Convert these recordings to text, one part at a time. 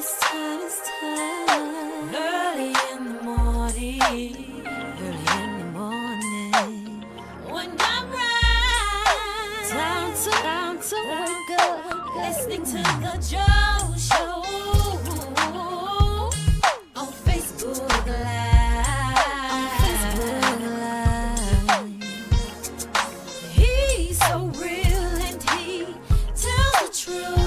It's time. Early in the morning. When I'm right, time to wake up. Listening to the Joe Show on Facebook Live. He's so real and he tells the truth.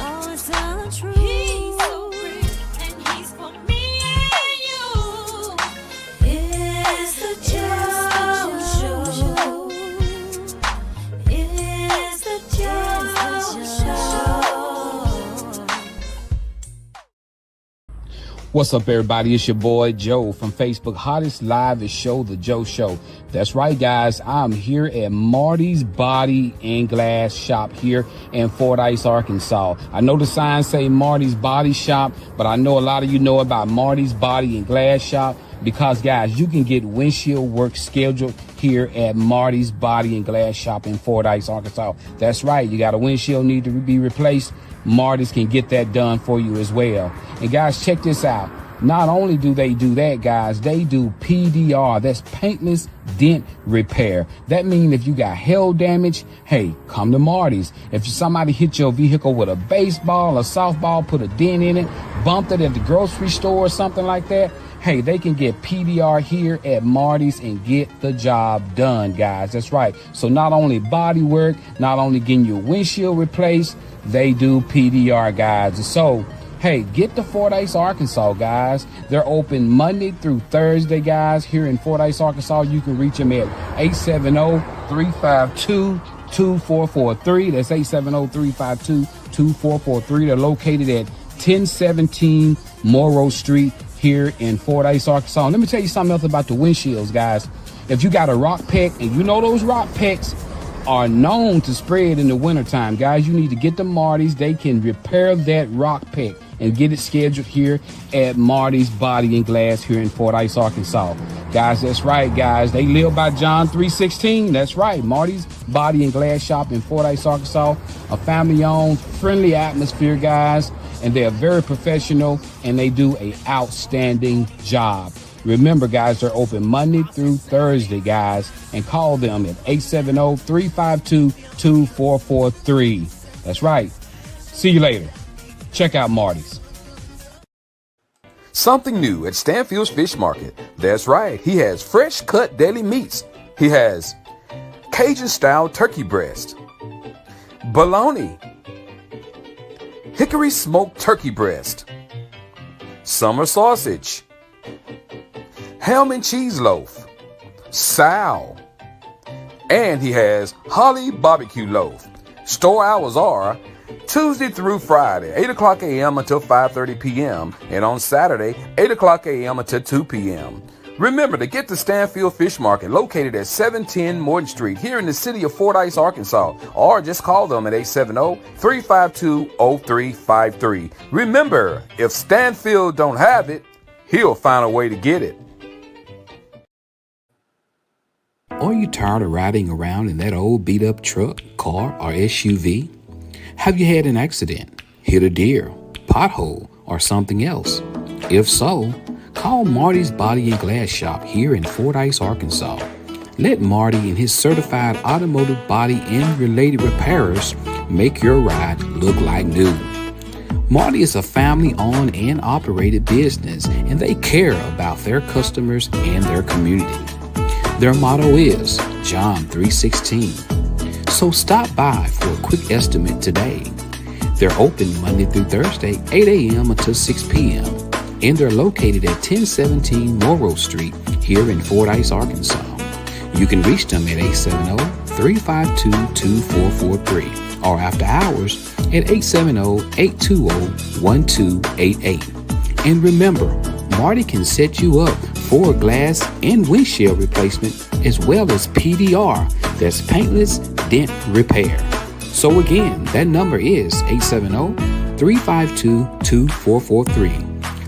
He's so real and he's for me and you. It's the Joe Show. It's the Joe Show. What's up, everybody? It's your boy Joe from Facebook Hottest Live Show, The Joe Show. That's right, guys. I'm here at Marty's Body and Glass Shop here in Fordyce, Arkansas. I know the signs say Marty's Body Shop, but I know a lot of you know about Marty's Body and Glass Shop because, guys, you can get windshield work scheduled here at Marty's Body and Glass Shop in Fordyce, Arkansas. That's right. You got a windshield need to be replaced. Marty's can get that done for you as well. And guys, check this out. Not only do they do that, guys, they do PDR. That's paintless dent repair. That means if you got hail damage, hey, come to Marty's. If somebody hit your vehicle with a baseball or softball, put a dent in it, bumped it at the grocery store or something like that, hey, they can get PDR here at Marty's and get the job done, guys. That's right. So not only body work, not only getting your windshield replaced, they do PDR, guys. So, hey, get to Fordyce, Arkansas, guys. They're open Monday through Thursday, guys. Here in Fordyce, Arkansas, you can reach them at 870-352-2443. That's 870-352-2443. They're located at 1017 Morrow Street here in Fordyce, Arkansas. And let me tell you something else about the windshields, guys. If you got a rock peck, and you know those rock pecks are known to spread in the wintertime, guys, you need to get to Marty's. They can repair that rock peck and get it scheduled here at Marty's Body and Glass here in Fordyce, Arkansas. Guys, that's right, guys. They live by John 3:16. That's right. Marty's Body and Glass Shop in Fordyce, Arkansas. A family-owned, friendly atmosphere, guys. And they're very professional, and they do an outstanding job. Remember, guys, they're open Monday through Thursday, guys, and call them at 870-352-2443. That's right. See you later. Check out Marty's. Something new at Stanfield's Fish Market. That's right. He has fresh cut deli meats. He has Cajun style turkey breast, bologna, hickory smoked turkey breast, summer sausage, ham and cheese loaf, sow, and he has holly barbecue loaf. Store hours are Tuesday through Friday, 8 o'clock a.m. until 5:30 p.m. and on Saturday, 8 o'clock a.m. until 2 p.m. Remember to get to Stanfield Fish Market, located at 710 Morton Street here in the city of Fordyce, Arkansas, or just call them at 870-352-0353. Remember, if Stanfield don't have it, he'll find a way to get it. Are you tired of riding around in that old beat-up truck, car, or SUV? Have you had an accident, hit a deer, pothole, or something else? If so, call Marty's Body and Glass Shop here in Fordyce, Arkansas. Let Marty and his certified automotive body and related repairers make your ride look like new. Marty is a family-owned and operated business, and they care about their customers and their community. Their motto is John 3:16. So stop by for a quick estimate today. They're open Monday through Thursday, 8 a.m. until 6 p.m. And they're located at 1017 Morrow Street here in Fordyce, Arkansas. You can reach them at 870-352-2443 or after hours at 870-820-1288. And remember, Marty can set you up for glass and windshield replacement as well as PDR, that's paintless dent repair. So again, that number is 870-352-2443.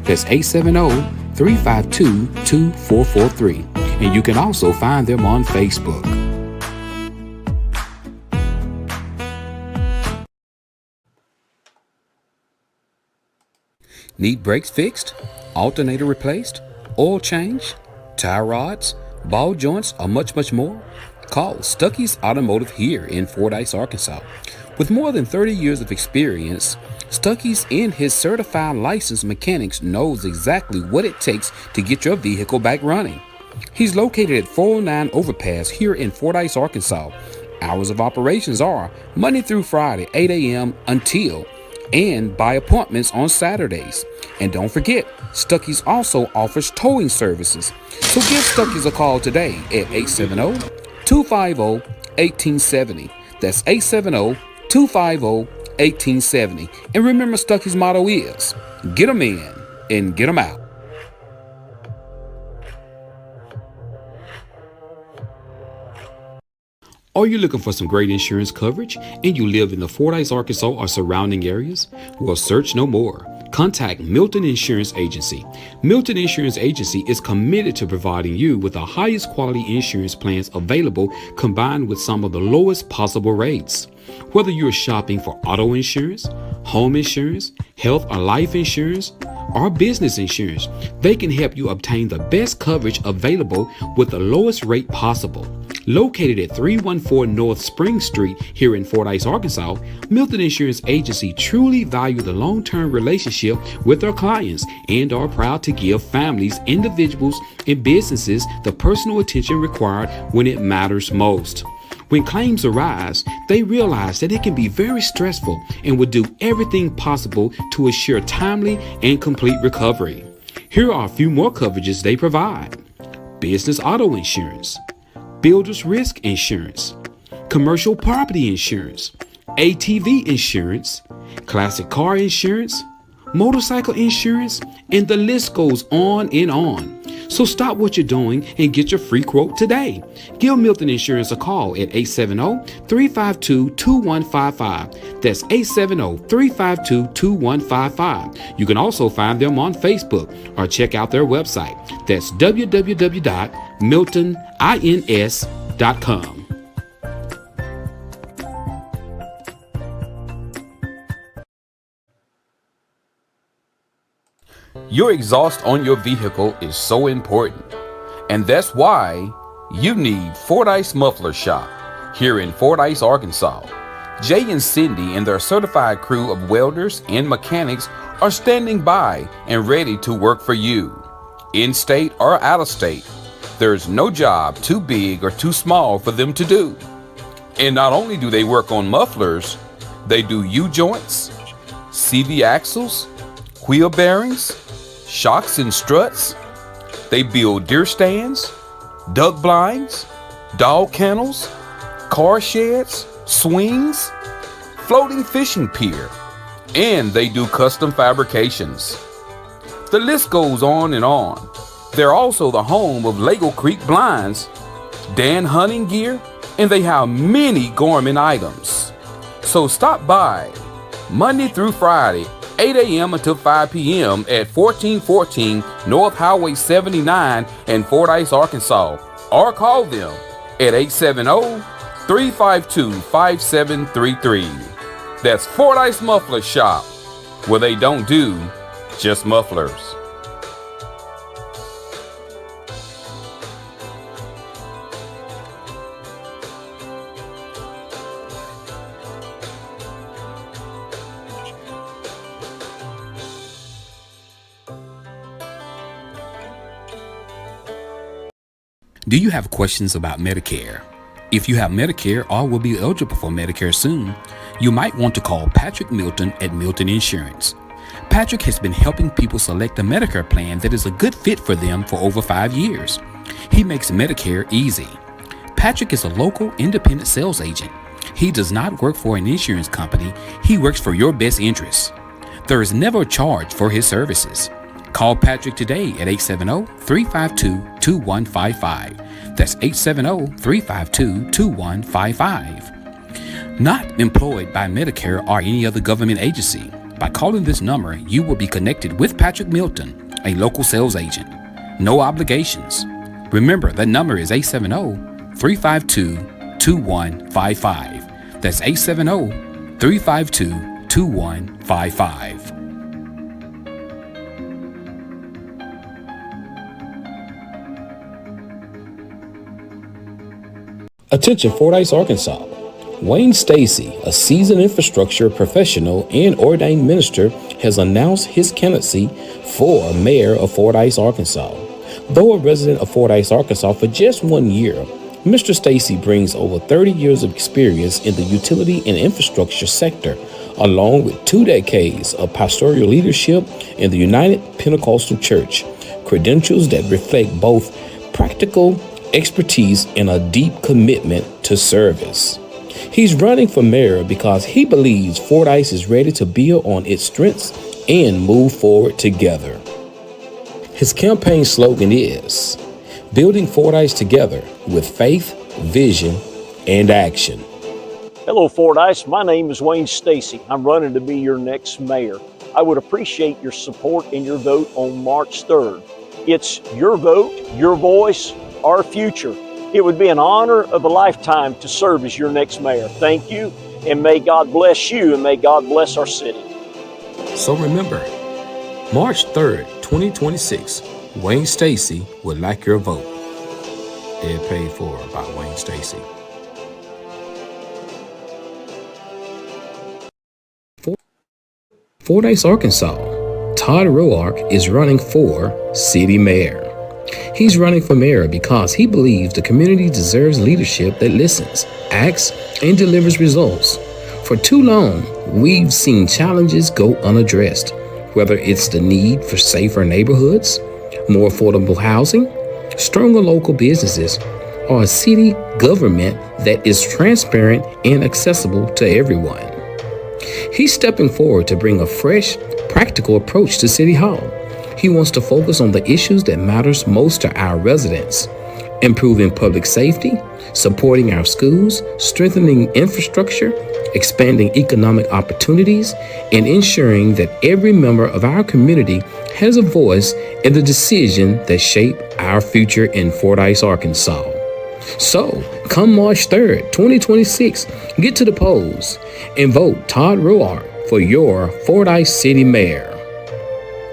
That's 870-352-2443. And you can also find them on Facebook. Need brakes fixed? Alternator replaced? Oil change? Tie rods? Ball joints? Or much more? Call Stuckey's Automotive here in Fordyce, Arkansas. With more than 30 years of experience, Stuckey's and his certified licensed mechanics knows exactly what it takes to get your vehicle back running. He's located at 409 Overpass here in Fordyce, Arkansas. Hours of operations are Monday through Friday, 8 a.m. until and by appointments on Saturdays. And don't forget, Stuckey's also offers towing services. So give Stuckey's a call today at 870-250-1870. That's 870-250-1870. And remember, Stuckey's motto is, get them in and get them out. Are you looking for some great insurance coverage and you live in the Fordyce, Arkansas or surrounding areas? Well, search no more. Contact Milton Insurance Agency. Milton Insurance Agency is committed to providing you with the highest quality insurance plans available, combined with some of the lowest possible rates. Whether you're shopping for auto insurance, home insurance, health or life insurance, or business insurance, they can help you obtain the best coverage available with the lowest rate possible. Located at 314 North Spring Street here in Fordyce, Arkansas, Milton Insurance Agency truly value the long-term relationship with their clients and are proud to give families, individuals, and businesses the personal attention required when it matters most. When claims arise, they realize that it can be very stressful and will do everything possible to assure timely and complete recovery. Here are a few more coverages they provide: business auto insurance, builder's risk insurance, commercial property insurance, ATV insurance, classic car insurance, motorcycle insurance, and the list goes on and on. So stop what you're doing and get your free quote today. Give Milton Insurance a call at 870-352-2155. That's 870-352-2155. You can also find them on Facebook or check out their website. That's www.miltonins.com. Your exhaust on your vehicle is so important, and that's why you need Fordyce Muffler Shop here in Fordyce, Arkansas. Jay and Cindy and their certified crew of welders and mechanics are standing by and ready to work for you. In-state or out-of-state, there's no job too big or too small for them to do. And not only do they work on mufflers, they do U-joints, CV axles, wheel bearings, shocks and struts. They build deer stands, duck blinds, dog kennels, car sheds, swings, floating fishing pier, and they do custom fabrications. The list goes on and on. They're also the home of Lego Creek Blinds, Dan Hunting Gear, and they have many gourmet items. So stop by Monday through Friday, 8 a.m. until 5 p.m. at 1414 North Highway 79 in Fordyce, Arkansas, or call them at 870-352-5733. That's Fordyce Muffler Shop, where they don't do just mufflers. Do you have questions about Medicare? If you have Medicare or will be eligible for Medicare soon, you might want to call Patrick Milton at Milton Insurance. Patrick has been helping people select a Medicare plan that is a good fit for them for over 5 years. He makes Medicare easy. Patrick is a local independent sales agent. He does not work for an insurance company. He works for your best interests. There is never a charge for his services. Call Patrick today at 870-352-2155. That's 870-352-2155. Not employed by Medicare or any other government agency. By calling this number, you will be connected with Patrick Milton, a local sales agent. No obligations. Remember, that number is 870-352-2155. That's 870-352-2155. Attention Fordyce, Arkansas. Wayne Stacy, a seasoned infrastructure professional and ordained minister, has announced his candidacy for mayor of Fordyce, Arkansas. Though a resident of Fordyce, Arkansas for just 1 year, Mr. Stacy brings over 30 years of experience in the utility and infrastructure sector, along with 2 decades of pastoral leadership in the United Pentecostal Church, credentials that reflect both practical expertise and a deep commitment to service. He's running for mayor because he believes Fordyce is ready to build on its strengths and move forward together. His campaign slogan is, "Building Fordyce together with faith, vision, and action." Hello, Fordyce. My name is Wayne Stacy. I'm running to be your next mayor. I would appreciate your support and your vote on March 3rd. It's your vote, your voice, our future. It would be an honor of a lifetime to serve as your next mayor. Thank you, and may God bless you, and may God bless our city. So remember, March 3rd, 2026, Wayne Stacy would like your vote. Ed paid for by Wayne Stacy. Fordyce, Arkansas. Todd Roark is running for city mayor. He's running for mayor because he believes the community deserves leadership that listens, acts, and delivers results. For too long, we've seen challenges go unaddressed, whether it's the need for safer neighborhoods, more affordable housing, stronger local businesses, or a city government that is transparent and accessible to everyone. He's stepping forward to bring a fresh, practical approach to City Hall. He wants to focus on the issues that matters most to our residents: improving public safety, supporting our schools, strengthening infrastructure, expanding economic opportunities, and ensuring that every member of our community has a voice in the decisions that shape our future in Fordyce, Arkansas. So, come March 3rd, 2026, get to the polls and vote Todd Roark for your Fordyce City Mayor.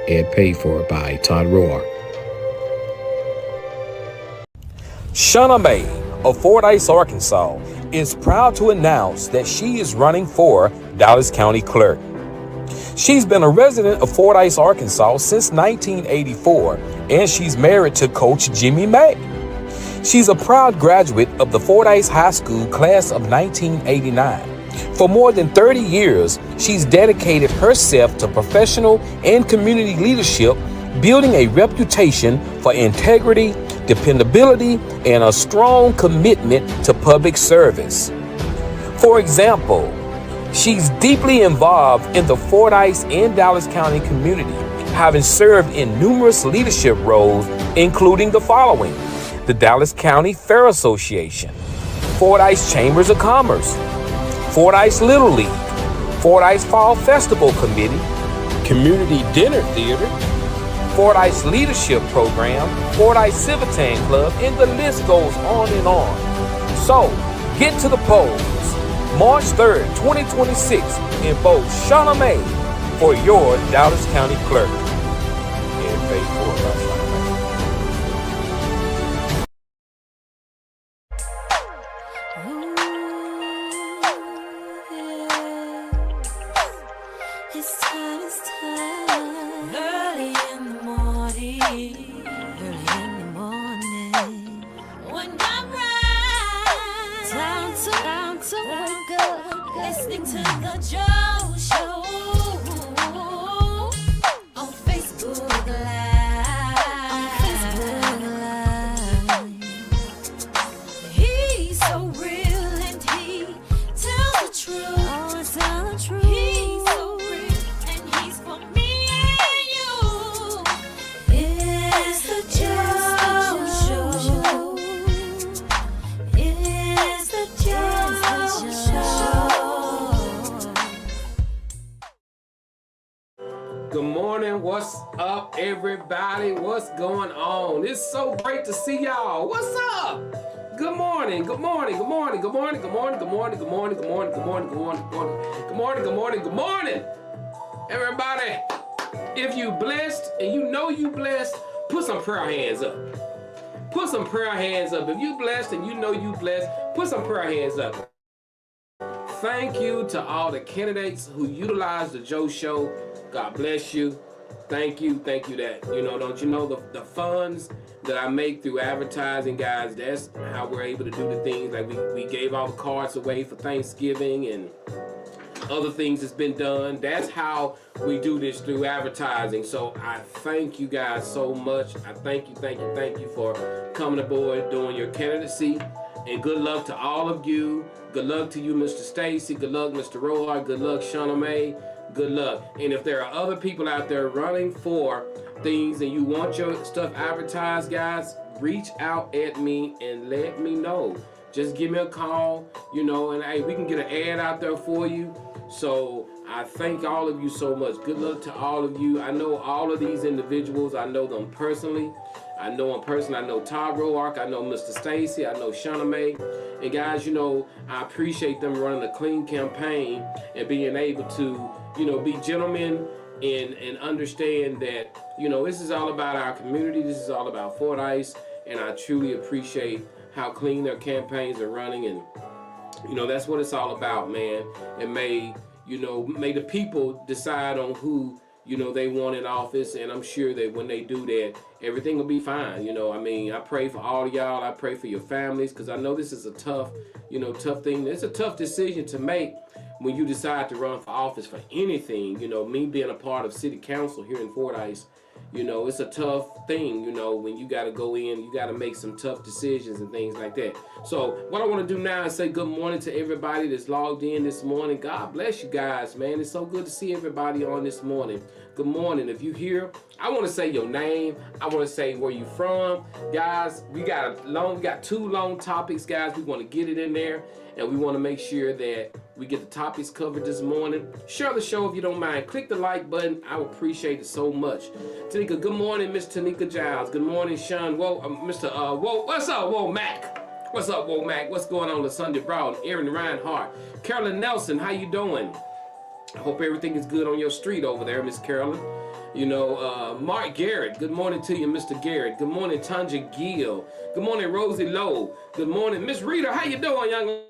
Ed paid for by Todd Roark. Shauna May of Fordyce, Arkansas, is proud to announce that she is running for Dallas County Clerk. She's been a resident of Fordyce, Arkansas since 1984, and she's married to Coach Jimmy May. She's a proud graduate of the Fordyce High School class of 1989. For more than 30 years, she's dedicated herself to professional and community leadership, building a reputation for integrity, dependability, and a strong commitment to public service. For example, she's deeply involved in the Fordyce and Dallas County community, having served in numerous leadership roles, including the following: the Dallas County Fair Association, Fordyce Chambers of Commerce, Fordyce Little League, Fordyce Fall Festival Committee, Community Dinner Theater, Fordyce Leadership Program, Fordyce Civitan Club, and the list goes on and on. So, get to the polls March 3rd, 2026, and vote Shauna May for your Dallas County Clerk. And pay for it by Shauna May. It's time. Early in the morning. When I rise, time to wake up. Listening to the Joe Show on Facebook Live. He's so real and he tells the truth. He's so real and he's for me and you. It's the Joe Show. It's the Joe Show. Good morning. What's up, everybody? What's going on? It's so great to see y'all. What's up? Good morning. Good morning. Good morning. Good morning. Good morning. Good morning. Good morning. Good morning. Good morning. Good morning. Good morning. Good morning. Good morning. Everybody, if you blessed and you know you blessed, put some prayer hands up. Put some prayer hands up. If you blessed and you know you blessed, put some prayer hands up. Thank you to all the candidates who utilized the Joe Show. God bless you. Thank you that, don't you know the funds that I make through advertising, guys, that's how we're able to do the things. Like we gave all the cards away for Thanksgiving and other things that's been done. That's how we do this, through advertising. So I thank you guys so much. I thank you for coming aboard, doing your candidacy. And good luck to all of you. Good luck to you, Mr. Stacy. Good luck, Mr. Roy. Good luck, Shauna Mae. Good luck. And if there are other people out there running for things and you want your stuff advertised, guys, reach out at me and let me know. Just give me a call, and hey, we can get an ad out there for you. So I thank all of you so much. Good luck to all of you. I know all of these individuals. I know them personally. I know Todd Roark. I know Mr. Stacy. I know Shauna Mae. And guys, I appreciate them running a clean campaign and being able to, be gentlemen and understand that, this is all about our community. This is all about Fordyce. And I truly appreciate how clean their campaigns are running. And, that's what it's all about, man. And may the people decide on who, they want in office, and I'm sure that when they do that, everything will be fine. I pray for all of y'all. I pray for your families, because I know this is a tough thing. It's a tough decision to make when you decide to run for office for anything. Me being a part of city council here in Fordyce, it's a tough thing, when you got to go in, you got to make some tough decisions and things like that. So what I want to do now is say good morning to everybody that's logged in this morning. God bless you guys, man. It's so good to see everybody on this morning. Good morning. If you're here, I want to say your name. I want to say where you from. Guys, we got two long topics, guys. We want to get it in there, and we want to make sure that we get the topics covered this morning. Share the show if you don't mind. Click the like button. I would appreciate it so much. Tanika, good morning, Miss Tanika Giles. Good morning, Sean. Whoa, Mr. Whoa, what's up, Whoa Mac? What's up, Whoa Mac? What's going on with Sunday Brown? Aaron Reinhardt. Carolyn Nelson, how you doing? I hope everything is good on your street over there, Miss Carolyn. Mark Garrett, good morning to you, Mr. Garrett. Good morning, Tanja Gill. Good morning, Rosie Lowe. Good morning, Miss Rita. How you doing, young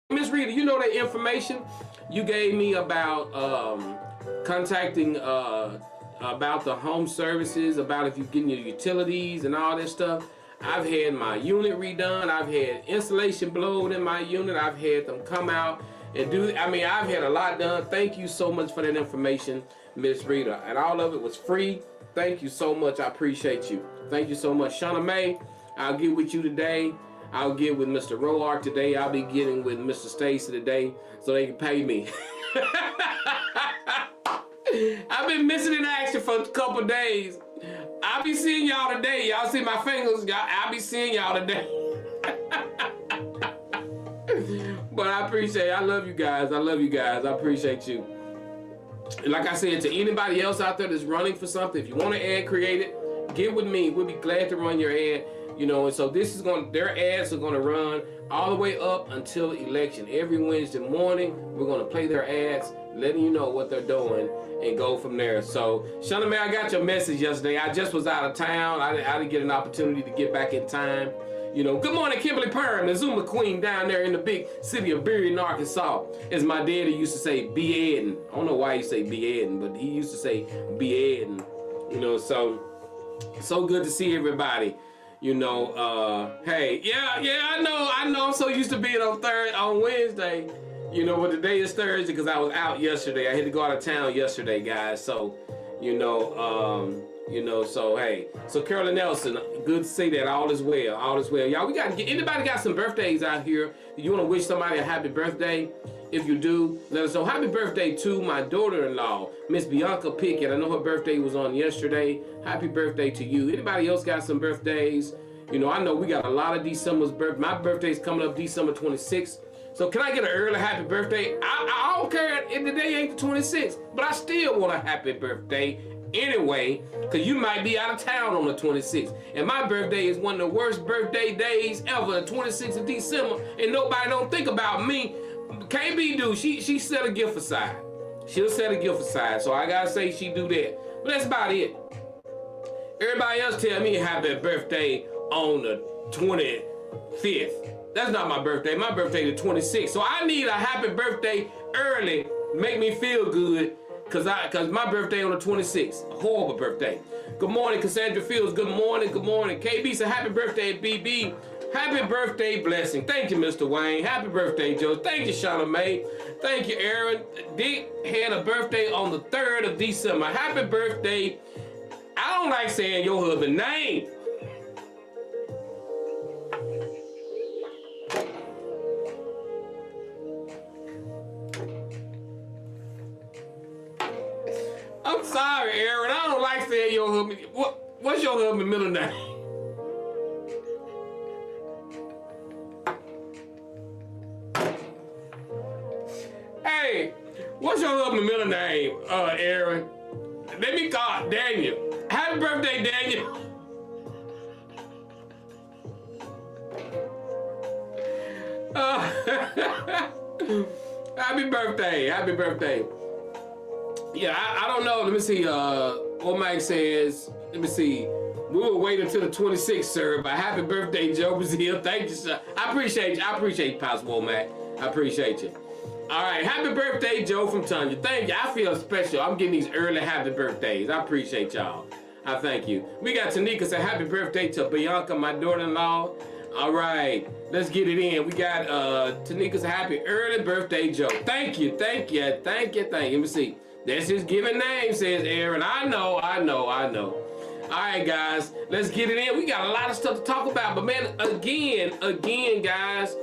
Miss Rita? You know that information you gave me about contacting about the home services, about if you're getting your utilities and all that stuff. I've had my unit redone. I've had insulation blowed in my unit. I've had them come out and I've had a lot done. Thank you so much for that information, Miss Rita. And all of it was free. Thank you so much. I appreciate you. Thank you so much. Shauna Mae, I'll get with you today. I'll get with Mr. Roark today. I'll be getting with Mr. Stacy today so they can pay me. I've been missing in action for a couple days. I'll be seeing y'all today. Y'all see my fingers? I'll be seeing y'all today. But I appreciate it. I love you guys. I appreciate you. And like I said, to anybody else out there that's running for something, if you want an ad created, get with me. We'll be glad to run your ad. And so their ads are going to run all the way up until election. Every Wednesday morning, we're going to play their ads, letting you know what they're doing, and go from there. So, Shauna Mae, I got your message yesterday. I just was out of town. I didn't get an opportunity to get back in time. Good morning, Kimberly Perham, the Zuma Queen down there in the big city of Boonville, Arkansas. As my daddy used to say, Beadin. I don't know why he say Beadin, but he used to say Beadin. So good to see everybody. Hey, I know. I'm so used to being on Wednesday, but today is Thursday because I was out yesterday. I had to go out of town yesterday, guys. So, so hey. So Carolyn Nelson, good to see that all is well. Y'all, we got to get, anybody got some birthdays out here? You want to wish somebody a happy birthday? If you do, let us know. Happy birthday to my daughter-in-law, Miss Bianca Pickett. I know her birthday was on yesterday. Happy birthday to you. Anybody else got some birthdays? I know we got a lot of December's birthdays. My birthday's coming up December 26th. So can I get an early happy birthday? I don't care if the day ain't the 26th, but I still want a happy birthday anyway, because you might be out of town on the 26th. And my birthday is one of the worst birthday days ever, the 26th of December, and nobody don't think about me. KB do, she set a gift aside. She'll set a gift aside, so I gotta say she do that. But that's about it. Everybody else tell me happy birthday on the 25th. That's not my birthday. My birthday the 26th. So I need a happy birthday early to make me feel good. Cause my birthday on the 26th. A horrible birthday. Good morning, Cassandra Fields. Good morning, good morning. KB said happy birthday, BB. Happy birthday, blessing. Thank you, Mr. Wayne. Happy birthday, Joe. Thank you, Shauna May. Thank you, Aaron. Dick had a birthday on the 3rd of December. Happy birthday. I don't like saying your husband's name. I'm sorry, Aaron. I don't like saying your husband. What's your husband's middle name? Hey, what's your husband's middle name, Aaron? Let me call Daniel. Happy birthday, Daniel. Happy birthday. Happy birthday. Yeah, I don't know. Let me see. What Mike says. Let me see. We will wait until the 26th, sir. But happy birthday, Joe Brazil. Thank you, sir. I appreciate you. I appreciate you, Pastor Womack. I appreciate you. All right, happy birthday, Joe from Tanya. Thank you. I feel special. I'm getting these early happy birthdays. I appreciate y'all. I thank you. We got Tanika say happy birthday to Bianca, my daughter-in-law. All right, let's get it in. We got Tanika say happy early birthday, Joe. Thank you, thank you, thank you, thank you. Let me see. That's his given name, says Aaron. I know. All right, guys, let's get it in. We got a lot of stuff to talk about, but man, again, guys,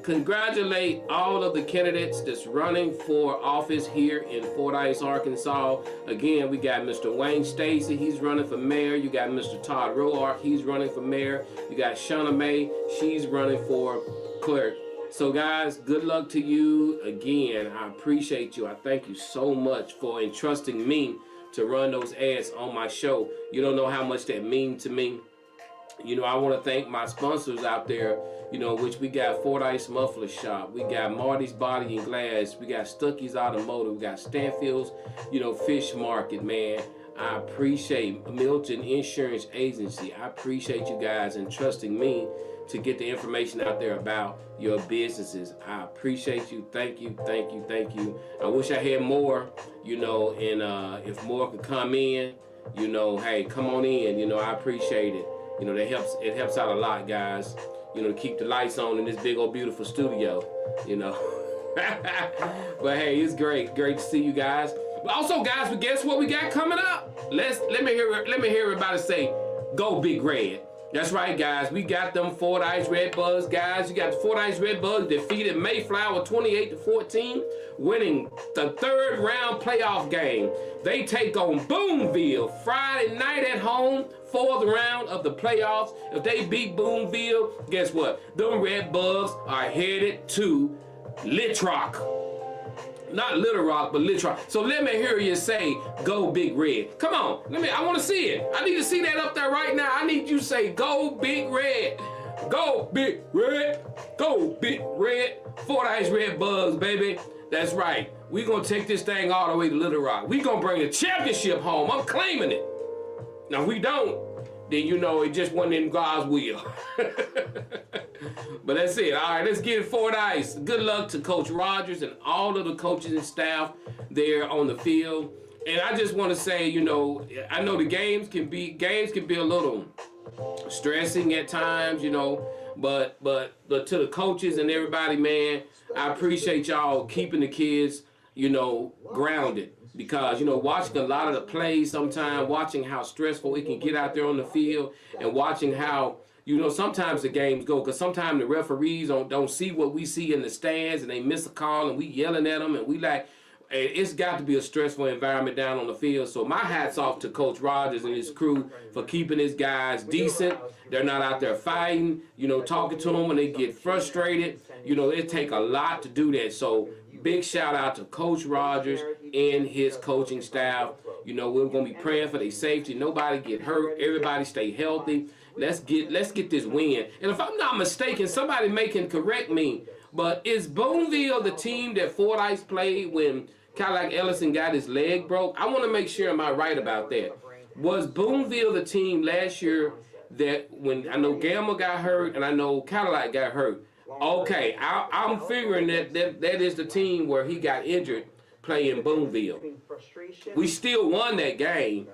congratulate all of the candidates that's running for office here in Fordyce, Arkansas. Again, we got Mr. Wayne Stacy, he's running for mayor. You got Mr. Todd Roark, he's running for mayor. You got Shauna May, she's running for clerk. So guys, good luck to you. Again, I appreciate you. I thank you so much for entrusting me to run those ads on my show. You don't know how much that means to me. You know, I want to thank my sponsors out there, you know, which we got Fordyce Muffler Shop, we got Marty's Body and Glass, we got Stuckey's Automotive, we got Stanfield's, you know, Fish Market, man. I appreciate Milton Insurance Agency. I appreciate you guys entrusting me to get the information out there about your businesses. I appreciate you. Thank you, thank you, thank you. I wish I had more, you know, and if more could come in, you know, hey, come on in, you know, I appreciate it. You know, it helps out a lot, guys, you know, to keep the lights on in this big old beautiful studio, you know. But hey, it's great to see you guys. But also, guys, but guess what we got coming up? Let me hear everybody say, go Big Red. That's right, guys. We got them Fordyce Redbugs, guys. You got the Fordyce Redbugs defeated Mayflower 28-14, winning the 3rd round playoff game. They take on Boonville Friday night at home, 4th round of the playoffs. If they beat Boonville, guess what? Them Redbugs are headed to Little Rock. Not Little Rock, but Little Rock. So let me hear you say, go Big Red. Come on, I want to see it. I need to see that up there right now. I need you to say, go Big Red. Go Big Red. Go Big Red. Fordyce Redbugs, baby. That's right. We're going to take this thing all the way to Little Rock. We're going to bring the championship home. I'm claiming it. Now, if we don't, then you know it just wasn't in God's will. But that's it. All right, let's get it, Fordyce. Good luck to Coach Rogers and all of the coaches and staff there on the field. And I just want to say, you know, I know the games can be a little stressing at times, you know, but to the coaches and everybody, man, I appreciate y'all keeping the kids, you know, grounded. Because, you know, watching a lot of the plays sometimes, watching how stressful it can get out there on the field, and watching how, you know, sometimes the games go, because sometimes the referees don't see what we see in the stands, and they miss a call, and we yelling at them, and we like, it's got to be a stressful environment down on the field. So my hat's off to Coach Rogers and his crew for keeping his guys decent. They're not out there fighting, you know, talking to them when they get frustrated. You know, it take a lot to do that. So big shout out to Coach Rogers and his coaching staff. You know, we're going to be praying for their safety. Nobody get hurt. Everybody stay healthy. Let's get this win. And if I'm not mistaken, somebody can correct me, but is Boonville the team that Fordyce played when Cadillac Ellison got his leg broke? I want to make sure, am I right about that? Was Boonville the team last year that when I know Gamma got hurt and I know Cadillac got hurt. Okay, I'm figuring that is the team where he got injured playing Boonville. We still won that game.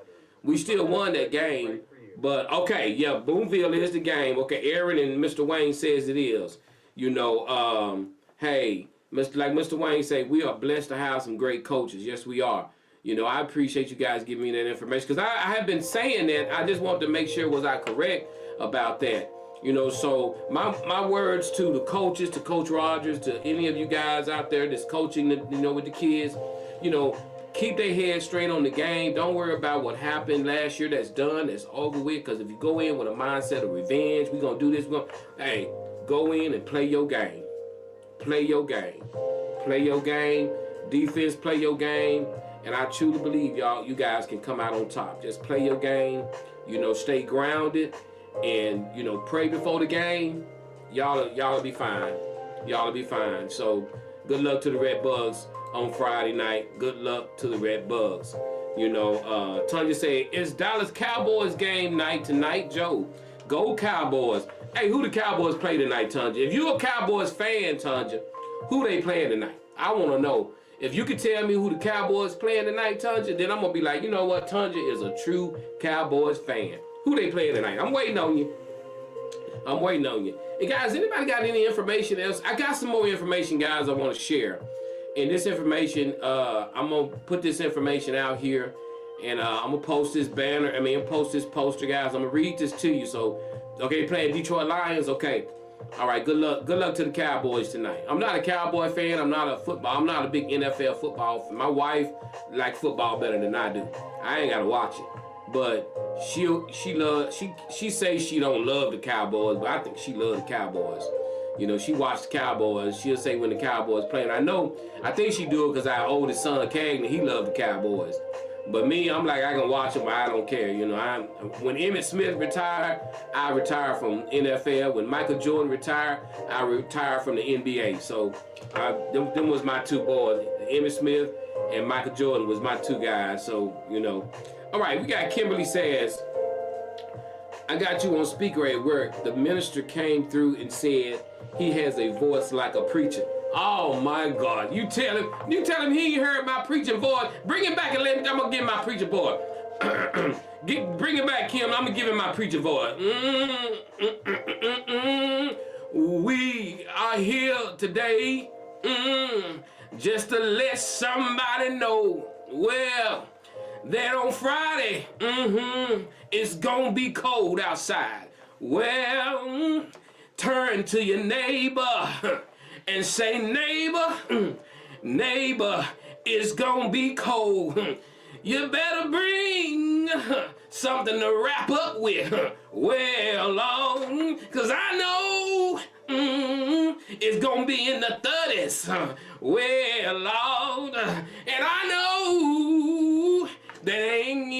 But okay, yeah, Boonville is the game. Okay, Aaron and Mr. Wayne says it is. You know, hey, like Mr. Wayne said, we are blessed to have some great coaches. Yes, we are. You know, I appreciate you guys giving me that information because I have been saying that. I just want to make sure was I correct about that. You know, so my words to the coaches, to Coach Rogers, to any of you guys out there that's coaching, you know, with the kids, you know, keep their head straight on the game. Don't worry about what happened last year. That's done. That's over with. Because if you go in with a mindset of revenge, we're going to do this. Hey, go in and play your game. Play your game. Play your game. Defense, play your game. And I truly believe, you guys can come out on top. Just play your game. You know, stay grounded. And, you know, pray before the game. Y'all be fine. Y'all be fine. So, good luck to the Red Bugs on Friday night. Good luck to the Red Bugs. You know, Tanya said, it's Dallas Cowboys game night tonight, Joe. Go Cowboys. Hey, who the Cowboys play tonight, Tanya? If you a Cowboys fan, Tanya, who they playing tonight? I want to know. If you could tell me who the Cowboys playing tonight, Tanya, then I'm going to be like, you know what? Tanya is a true Cowboys fan. Who they playing tonight? I'm waiting on you. I'm waiting on you. And guys, anybody got any information else? I got some more information, guys, I want to share. And this information, I'm going to put this information out here. And I'm going to post this banner. Post this poster, guys. I'm going to read this to you. So, okay, playing Detroit Lions. Okay. All right, good luck. Good luck to the Cowboys tonight. I'm not a Cowboy fan. I'm not a big NFL football fan. My wife likes football better than I do. I ain't got to watch it. But she says she don't love the Cowboys, but I think she loves the Cowboys. You know, she watched the Cowboys. She'll say when the Cowboys playing. I think she do it because our oldest son, Cagney, he loved the Cowboys. But me, I'm like, I can watch them, but I don't care. You know, when Emmitt Smith retired, I retired from NFL. When Michael Jordan retired, I retired from the NBA. So them was my two boys. Emmitt Smith and Michael Jordan was my two guys. So, you know. All right, we got Kimberly says, I got you on speaker at work. The minister came through and said he has a voice like a preacher. Oh my God! You tell him he heard my preaching voice. Bring him back and I'm gonna give him my preacher voice. Bring it back, Kim. I'm gonna give him my preacher voice. We are here today just to let somebody know. Well, that on Friday, it's gonna be cold outside. Well, turn to your neighbor and say, neighbor, it's gonna be cold. You better bring something to wrap up with. Well, Lord, cause I know it's gonna be in the 30s. Well, Lord, and I know that ain't.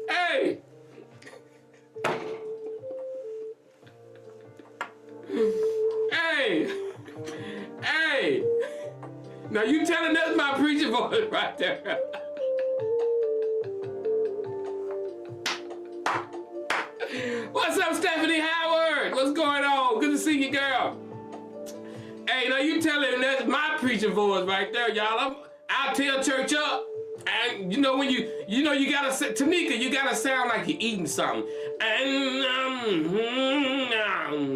Hey! Hey! Now you telling that's my preacher voice right there. What's up, Stephanie Howard? What's going on? Good to see you, girl. Hey, now you telling that's my preacher voice right there, y'all. I'll tell church up. And you know when you gotta say, Tanika, you gotta sound like you're eating something. And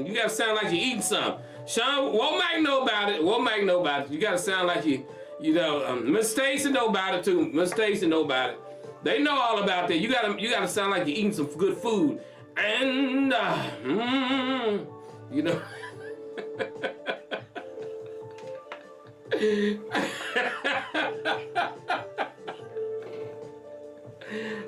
you gotta sound like you're eating something. Sean, Womack know about it. You gotta sound like you know, Miss Stacy know about it too. Miss Stacy know about it. They know all about that. You gotta sound like you're eating some good food. And you know.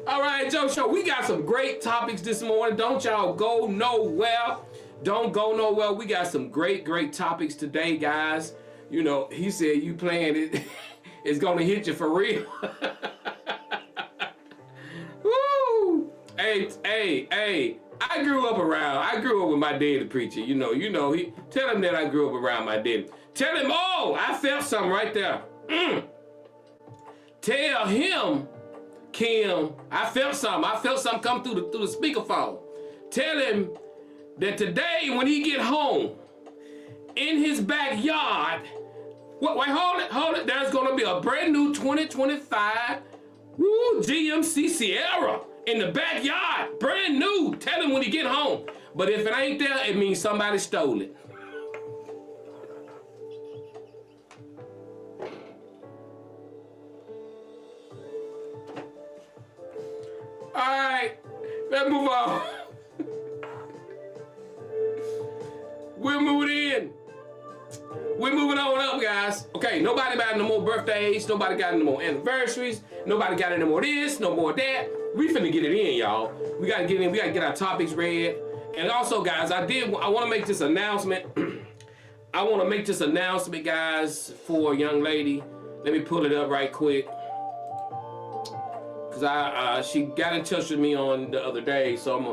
All right, Joe Show, we got some great topics this morning. Don't y'all go nowhere. Don't go nowhere. We got some great topics today, guys. You know, he said you playing it, it's gonna hit you for real. Woo! Hey, I grew up with my daddy preacher. You know, he tell him that I grew up around my daddy. Tell him, oh, I felt something right there. Tell him, Kim, I felt something come through the speakerphone. Tell him that today when he get home, in his backyard, wait, hold it. There's gonna be a brand new 2025 GMC Sierra in the backyard, brand new. Tell him when he get home. But if it ain't there, it means somebody stole it. All right, let's move on. We're moving on up, guys. Okay, nobody got no more birthdays. Nobody got no more anniversaries. Nobody got no more this, no more that. We finna get it in, y'all. We gotta get in. We gotta get our topics read. And also, guys, I want to make this announcement. I want to make this announcement, guys, for a young lady. Let me pull it up right quick. Cause she got in touch with me on the other day, so I'm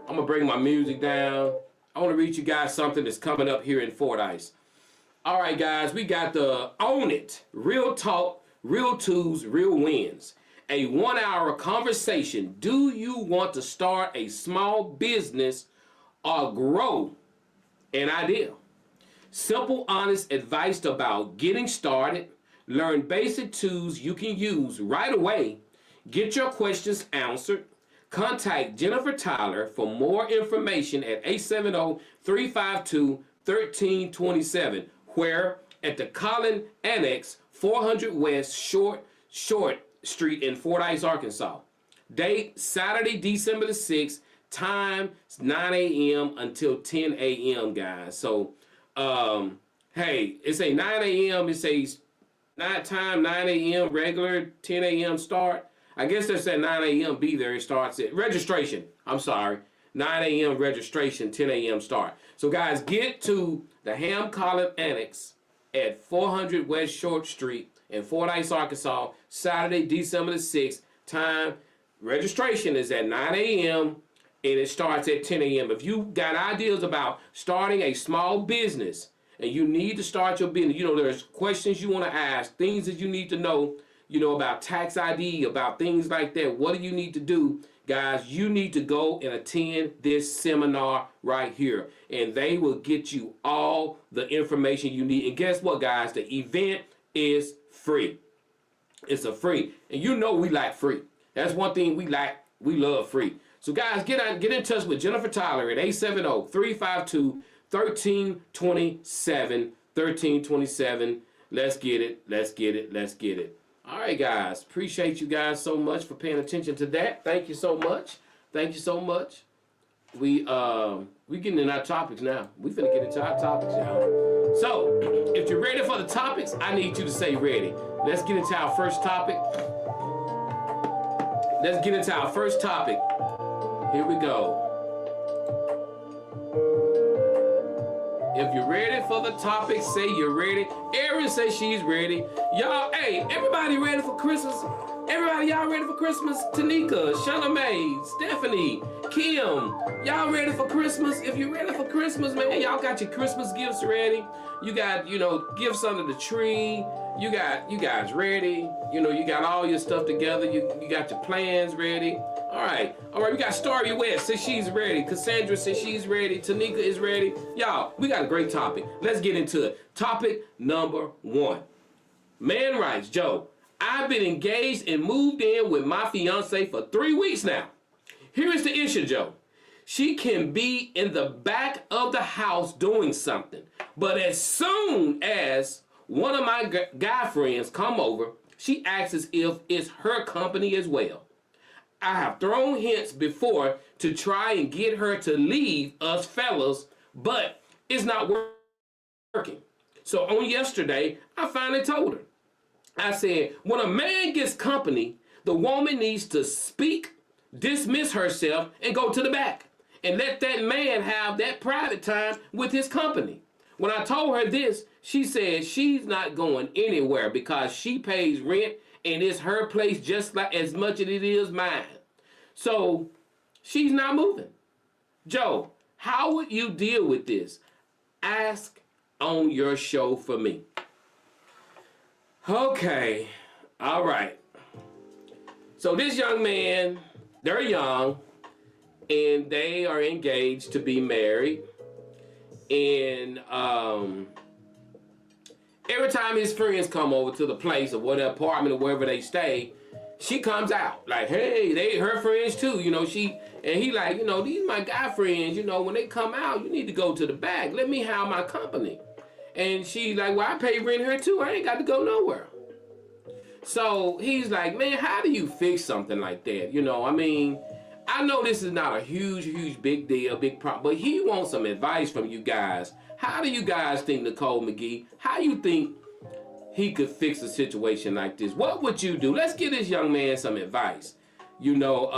gonna bring my music down. I want to read you guys something that's coming up here in Fordyce. All right, guys, we got the Own It, Real Talk, Real Twos, Real Wins. A 1 hour conversation. Do you want to start a small business or grow an idea? Simple, honest advice about getting started. Learn basic tools you can use right away. Get your questions answered. Contact Jennifer Tyler for more information at 870-352-1327, where at the Collin Annex, 400 West Short Street in Fordyce, Arkansas. Date, Saturday, December the 6th. Time, 9 a.m. until 10 a.m., guys. So, hey, it's a 9 a.m. It says night time, 9 a.m. regular, 10 a.m. start. I guess that's at 9 a.m. be there. It starts at registration. I'm sorry. 9 a.m. registration, 10 a.m. start. So, guys, get to the Ham Collin Annex at 400 West Short Street in Fordyce, Arkansas, Saturday, December the 6th. Time, registration is at 9 a.m. and it starts at 10 a.m. If you got ideas about starting a small business and you need to start your business, there's questions you want to ask, things that you need to know, about tax ID, about things like that. What do you need to do? Guys, you need to go and attend this seminar right here. And they will get you all the information you need. And guess what, guys? The event is free. It's a free. And we like free. That's one thing we like. We love free. So, guys, get in touch with Jennifer Tyler at 870-352-1327. 1327. Let's get it. All right, guys. Appreciate you guys so much for paying attention to that. Thank you so much. We getting in our topics now. We finna get into our topics, y'all. So, if you're ready for the topics, I need you to say ready. Let's get into our first topic. Here we go. If you're ready for the topic, say you're ready. Erin says she's ready. Y'all, hey, everybody ready for Christmas? Everybody, y'all ready for Christmas? Tanika, Shana Mae, Stephanie, Kim, y'all ready for Christmas? If you're ready for Christmas, man, y'all got your Christmas gifts ready. You got, gifts under the tree. You guys ready. You got all your stuff together. You got your plans ready. All right, we got Story West says she's ready. Cassandra says she's ready. Tanika is ready. Y'all, we got a great topic. Let's get into it. Topic number 1. Man writes, Joe, I've been engaged and moved in with my fiance for 3 weeks now. Here is the issue, Joe. She can be in the back of the house doing something, but as soon as one of my guy friends come over, she asks as if it's her company as well. I have thrown hints before to try and get her to leave us fellas, but it's not working. So on yesterday, I finally told her. I said, when a man gets company, the woman needs to speak, dismiss herself, and go to the back. And let that man have that private time with his company. When I told her this, she said she's not going anywhere because she pays rent and it's her place just like as much as it is mine. So she's not moving. Joe, how would you deal with this? Ask on your show for me. Okay, all right. So this young man, they're young, and they are engaged to be married. And every time his friends come over to the place or whatever apartment or wherever they stay, she comes out like, hey, they her friends too, you know. And he like, you know, these my guy friends, you know, when they come out, you need to go to the back. Let me have my company. And she like, well, I pay rent here too. I ain't got to go nowhere. So he's like, man, how do you fix something like that? You know, I mean, I know this is not a huge, big deal, big problem, but he wants some advice from you guys. How do you guys think, Nicole McGee, how you think he could fix a situation like this? What would you do? Let's give this young man some advice. You know,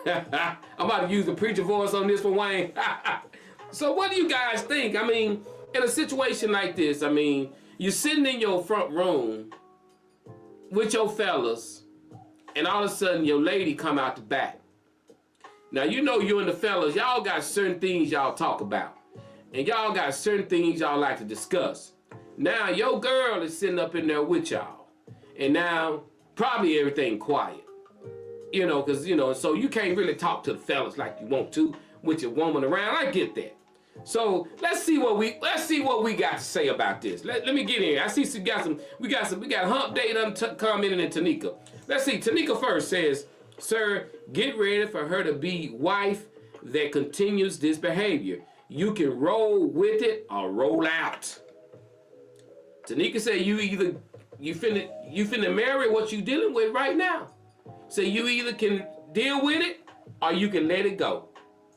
I'm about to use the preacher voice on this one, Wayne. So what do you guys think? I mean, in a situation like this, I mean, you're sitting in your front room with your fellas, and all of a sudden your lady come out the back. Now, you know, you and the fellas, y'all got certain things y'all talk about. And y'all got certain things y'all like to discuss. Now, your girl is sitting up in there with y'all. And now, probably everything quiet. You know, because, you know, so you can't really talk to the fellas like you want to with your woman around. I get that. So let's see what we got to say about this. Let me get in. I see we got Hump Day done commenting in Tanika. Let's see. Tanika first says, sir, get ready for her to be wife that continues this behavior. You can roll with it or roll out. Tanika said you finna marry what you dealing with right now. So you either can deal with it or you can let it go.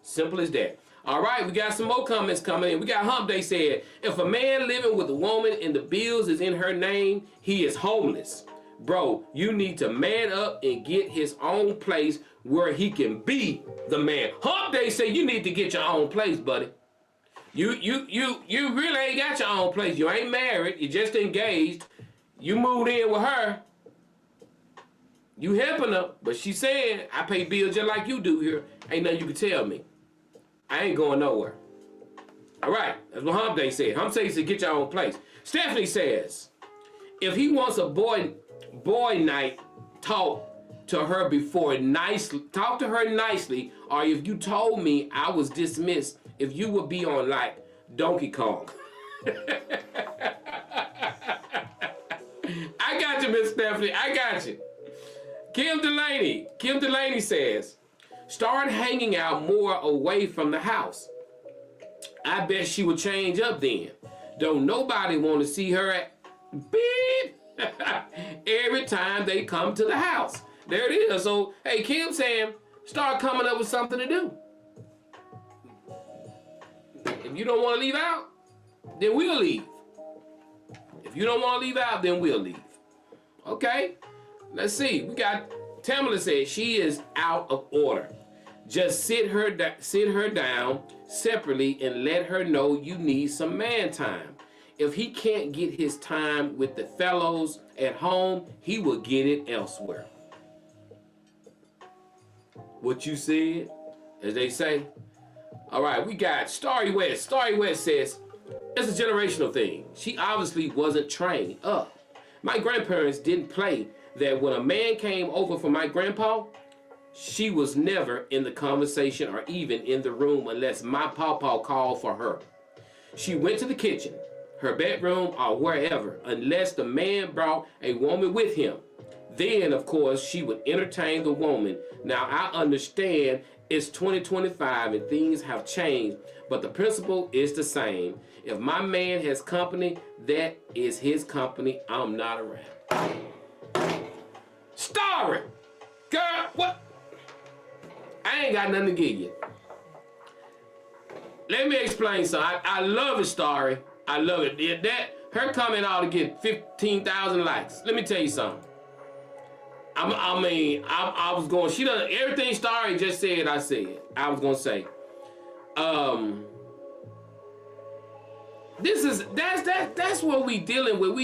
Simple as that. All right, we got some more comments coming in. We got Hump Day said, if a man living with a woman and the bills is in her name, he is homeless. Bro, you need to man up and get his own place where he can be the man. Hump Day said you need to get your own place, buddy. You really ain't got your own place. You ain't married. You just engaged. You moved in with her. You helping her, but she said, I pay bills just like you do here. Ain't nothing you can tell me. I ain't going nowhere. All right, that's what Hump Day said. Hump Day said, get your own place. Stephanie says, if he wants a boy night, talk to her nicely, or if you told me I was dismissed, if you would be on like Donkey Kong. I got you, Miss Stephanie. I got you. Kim Delaney says, start hanging out more away from the house. I bet she would change up then. Don't nobody want to see her at beep every time they come to the house. There it is. So, hey, Kim saying, start coming up with something to do. If you don't want to leave out, then we'll leave. If you don't want to leave out, then we'll leave. Okay? Let's see. We got Tamala said she is out of order. Just sit her down separately and let her know you need some man time. If he can't get his time with the fellows at home, he will get it elsewhere. What you said, as they say. All right, we got Starry West. Starry West says, it's a generational thing. She obviously wasn't trained up. My grandparents didn't play that when a man came over for my grandpa, she was never in the conversation or even in the room unless my pawpaw called for her. She went to the kitchen, her bedroom, or wherever, unless the man brought a woman with him. Then, of course, she would entertain the woman. Now, I understand it's 2025 and things have changed, but the principle is the same. If my man has company, that is his company. I'm not around. Starry! Girl, what? I ain't got nothing to give you. Let me explain something. I love it, Starry. I love it. Her comment ought to get 15,000 likes. Let me tell you something. I was going, she done everything Starry just said, I said. I was going to say. That's what we dealing with.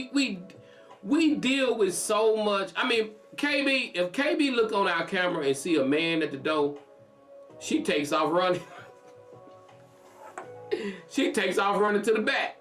We deal with so much. I mean, KB, if KB look on our camera and see a man at the door, She takes off running. She takes off running to the back.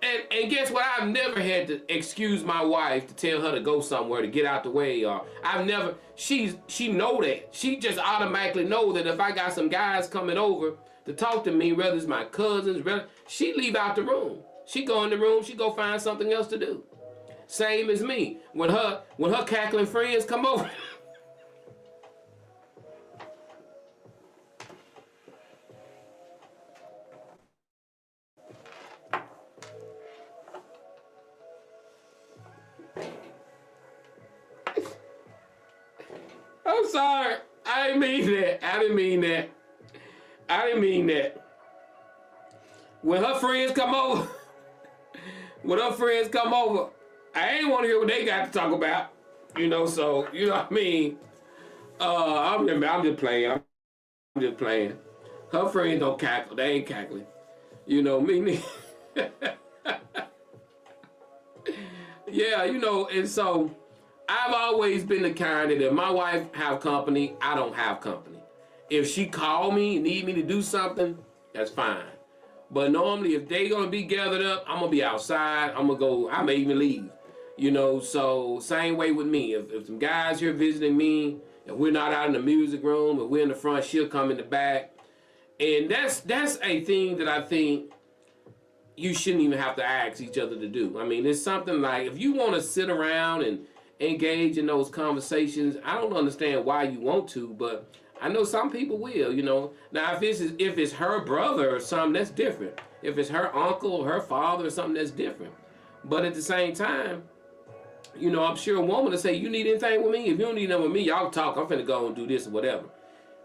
And guess what? I've never had to excuse my wife to tell her to go somewhere, to get out the way. Or I've never, she know that. She just automatically know that if I got some guys coming over to talk to me, whether it's my cousins, she leave out the room. She go in the room, she go find something else to do. Same as me. When her cackling friends come over, I'm sorry. I didn't mean that. I didn't mean that. I didn't mean that. When her friends come over, I ain't want to hear what they got to talk about. You know, so, you know what I mean? I'm just playing. I'm just playing. Her friends don't cackle. They ain't cackling. You know, me. Yeah, you know, and so I've always been the kind that if my wife have company, I don't have company. If she call me and need me to do something, that's fine. But normally if they gonna be gathered up, I'm gonna be outside. I'm gonna go, I may even leave. You know, so same way with me. If some guys here visiting me, if we're not out in the music room, if we're in the front, she'll come in the back. And that's a thing that I think you shouldn't even have to ask each other to do. I mean, it's something like, if you want to sit around and engage in those conversations, I don't understand why you want to, but I know some people will, you know. Now, if it's her brother or something, that's different. If it's her uncle or her father or something, that's different. But at the same time, you know, I'm sure a woman will say, you need anything with me? If you don't need nothing with me, y'all talk. I'm finna go and do this or whatever.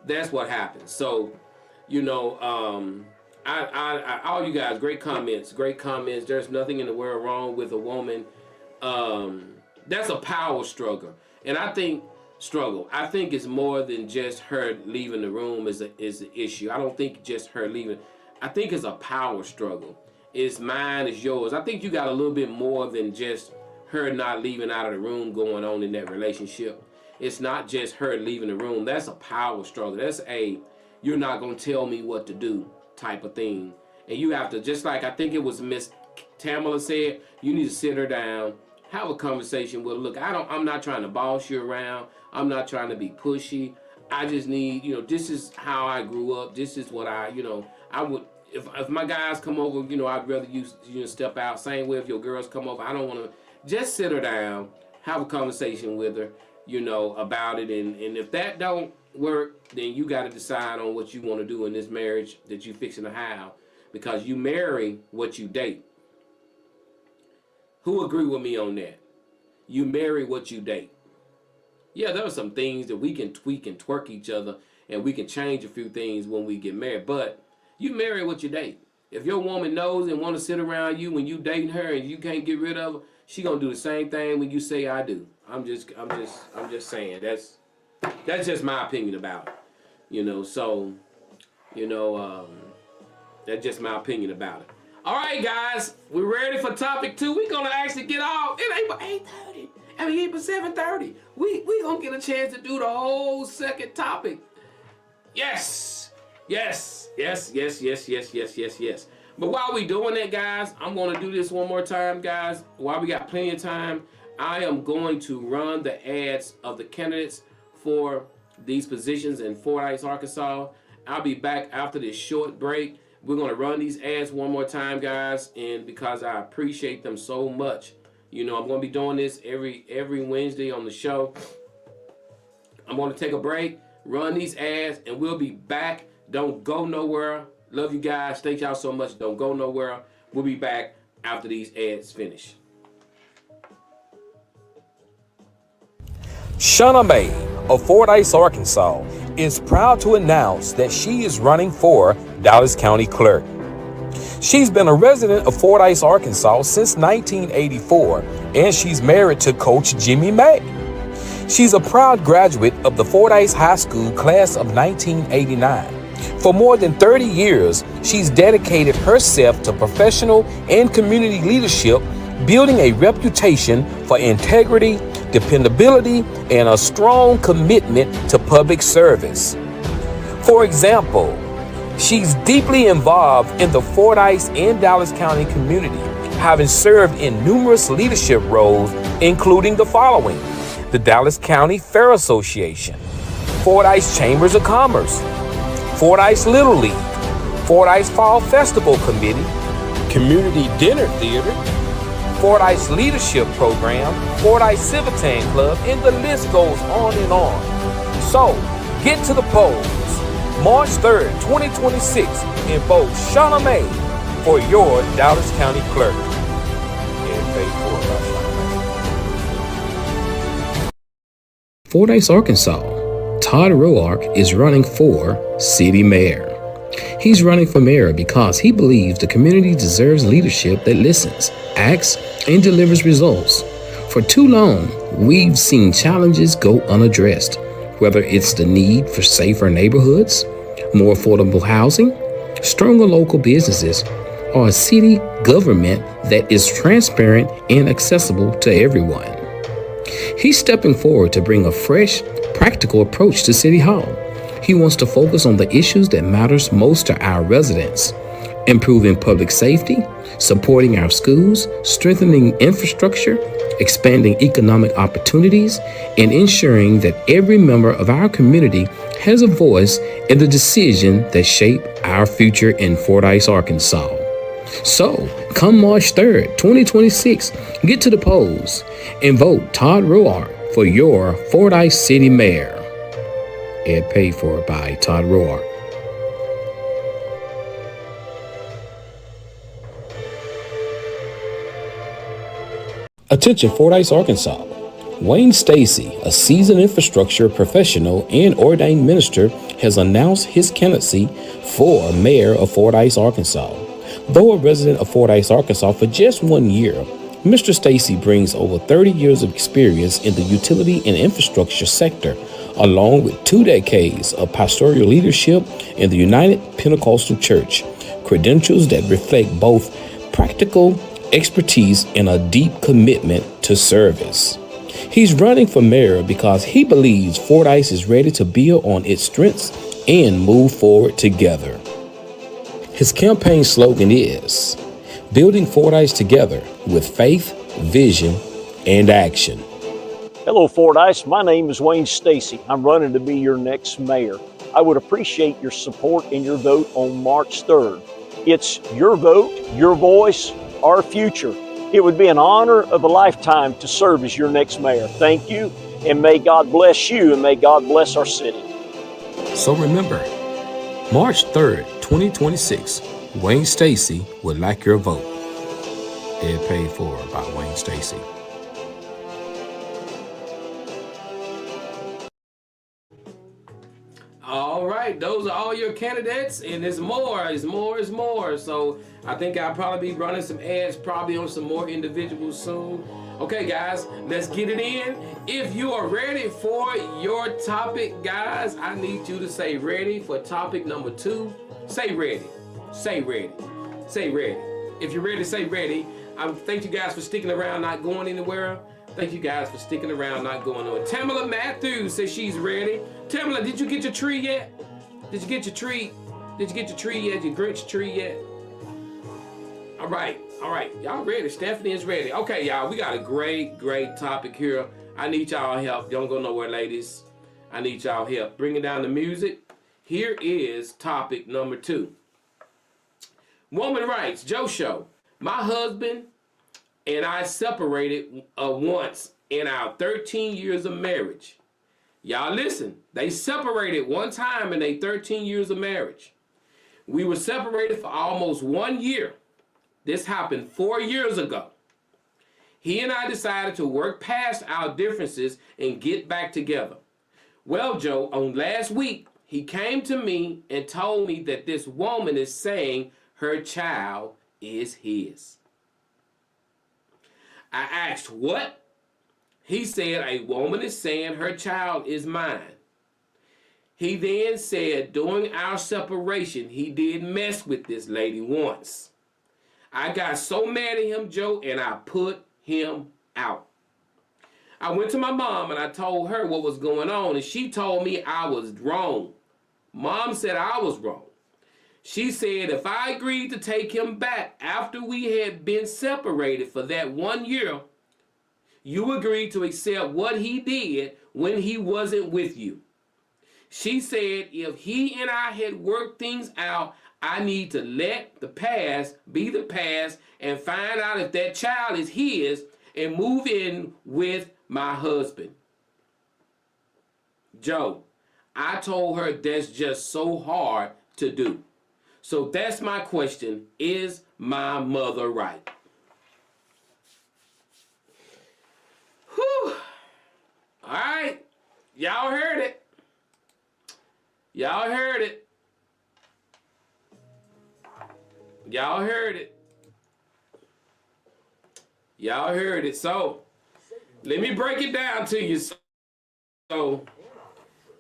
That's what happens. So, you know, all you guys, great comments. There's nothing in the world wrong with a woman. That's a power struggle. And I think it's more than just her leaving the room is the issue. I don't think just her leaving. I think it's a power struggle. It's mine, it's yours. I think you got a little bit more than just her not leaving out of the room going on in that relationship. It's not just her leaving the room. That's a power struggle. That's you're not going to tell me what to do type of thing. And you have to, just like I think it was Miss Tamala said, you need to sit her down, have a conversation with her. Look, I'm not trying to boss you around. I'm not trying to be pushy. I just need, you know, this is how I grew up. This is what I would, if my guys come over, you know, I'd rather you step out. Same way if your girls come over, I don't want to, just sit her down, have a conversation with her, you know, about it. And if that don't work, then you got to decide on what you want to do in this marriage that you fixing to have, because you marry what you date. Who agree with me on that? You marry what you date. Yeah, there are some things that we can tweak and twerk each other, and we can change a few things when we get married, but you marry what you date. If your woman knows and want to sit around you when you dating her and you can't get rid of her, she gonna do the same thing when you say I do. I'm just saying. That's just my opinion about it. You know, so, you know, that's just my opinion about it. All right, guys, we're ready for topic 2. We're gonna actually get off. It ain't but 8:30. I mean, ain't but 7:30. We gonna get a chance to do the whole second topic. Yes. But while we doing that, guys, I'm gonna do this one more time, guys. While we got plenty of time, I am going to run the ads of the candidates for these positions in Fordyce, Arkansas. I'll be back after this short break. We're going to run these ads one more time, guys, and because I appreciate them so much. You know, I'm going to be doing this every Wednesday on the show. I'm going to take a break, run these ads, and we'll be back. Don't go nowhere. Love you guys. Thank y'all so much. Don't go nowhere. We'll be back after these ads finish. Shauna May of Fordyce, Arkansas, is proud to announce that she is running for Dallas County Clerk. She's been a resident of Fordyce, Arkansas since 1984, and she's married to Coach Jimmy May. She's a proud graduate of the Fordyce High School class of 1989. For more than 30 years, she's dedicated herself to professional and community leadership, building a reputation for integrity, dependability, and a strong commitment to public service. For example, she's deeply involved in the Fordyce and Dallas County community, having served in numerous leadership roles, including the following: the Dallas County Fair Association, Fordyce Chambers of Commerce, Fordyce Little League, Fordyce Fall Festival Committee, Community Dinner Theater, Fordyce Leadership Program, Fordyce Civitan Club, and the list goes on and on. So, get to the polls March 3rd, 2026, and vote Shauna May for your Dallas County Clerk. And paid for by Shauna May. Fordyce, Arkansas. Todd Roark is running for city mayor. He's running for mayor because he believes the community deserves leadership that listens, acts, and delivers results. For too long, we've seen challenges go unaddressed, whether it's the need for safer neighborhoods, more affordable housing, stronger local businesses, or a city government that is transparent and accessible to everyone. He's stepping forward to bring a fresh, practical approach to City Hall. He wants to focus on the issues that matters most to our residents: improving public safety, supporting our schools, strengthening infrastructure, expanding economic opportunities, and ensuring that every member of our community has a voice in the decisions that shape our future in Fordyce, Arkansas. So, come March 3rd, 2026, get to the polls and vote Todd Roark for your Fordyce City Mayor. Ad paid for by Todd Roark. Attention Fordyce, Arkansas. Wayne Stacy, a seasoned infrastructure professional and ordained minister, has announced his candidacy for mayor of Fordyce, Arkansas. Though a resident of Fordyce, Arkansas for just 1 year, Mr. Stacy brings over 30 years of experience in the utility and infrastructure sector, along with 2 decades of pastoral leadership in the United Pentecostal Church, credentials that reflect both practical expertise and a deep commitment to service. He's running for mayor because he believes Fordyce is ready to build on its strengths and move forward together. His campaign slogan is "Building Fordyce Together with Faith, Vision, and Action." Hello, Fordyce. My name is Wayne Stacy. I'm running to be your next mayor. I would appreciate your support and your vote on March 3rd. It's your vote, your voice, our future. It would be an honor of a lifetime to serve as your next mayor. Thank you, and may God bless you, and may God bless our city. So remember, March 3rd, 2026, Wayne Stacy would like your vote. Ed paid for by Wayne Stacy. All right, those are all your candidates, and it's more. So I think I'll probably be running some ads probably on some more individuals soon. Okay, guys, let's get it in. If you are ready for your topic, guys, I need you to say ready for topic number 2. Say ready. Say ready. Say ready. If you're ready, say ready. I thank you guys for sticking around, not going anywhere. Thank you guys for sticking around, not going nowhere. Tamala Matthews says she's ready. Tamala, did you get your tree yet? Did you get your tree? Did you get your tree yet? Your Grinch tree yet? All right. Y'all ready? Stephanie is ready. Okay, y'all, we got a great topic here. I need y'all help. Don't go nowhere, ladies. I need y'all help. Bringing down the music. Here is topic number 2. Woman rights, Joe Show. My husband and I separated once in our 13 years of marriage. Y'all listen, they separated one time in their 13 years of marriage. We were separated for almost 1 year. This happened 4 years ago. He and I decided to work past our differences and get back together. Well, Joe, on last week, he came to me and told me that this woman is saying her child is his. I asked, what? He said, a woman is saying her child is mine. He then said, during our separation, he did mess with this lady once. I got so mad at him, Joe, and I put him out. I went to my mom and I told her what was going on, and she told me I was wrong. Mom said I was wrong. She said if I agreed to take him back after we had been separated for that 1 year, you agreed to accept what he did when he wasn't with you. She said if he and I had worked things out, I need to let the past be the past and find out if that child is his and move in with my husband. Joe, I told her that's just so hard to do. So that's my question. Is my mother right? Whew. All right. Y'all heard it. Y'all heard it. Y'all heard it. Y'all heard it. So, let me break it down to you. So,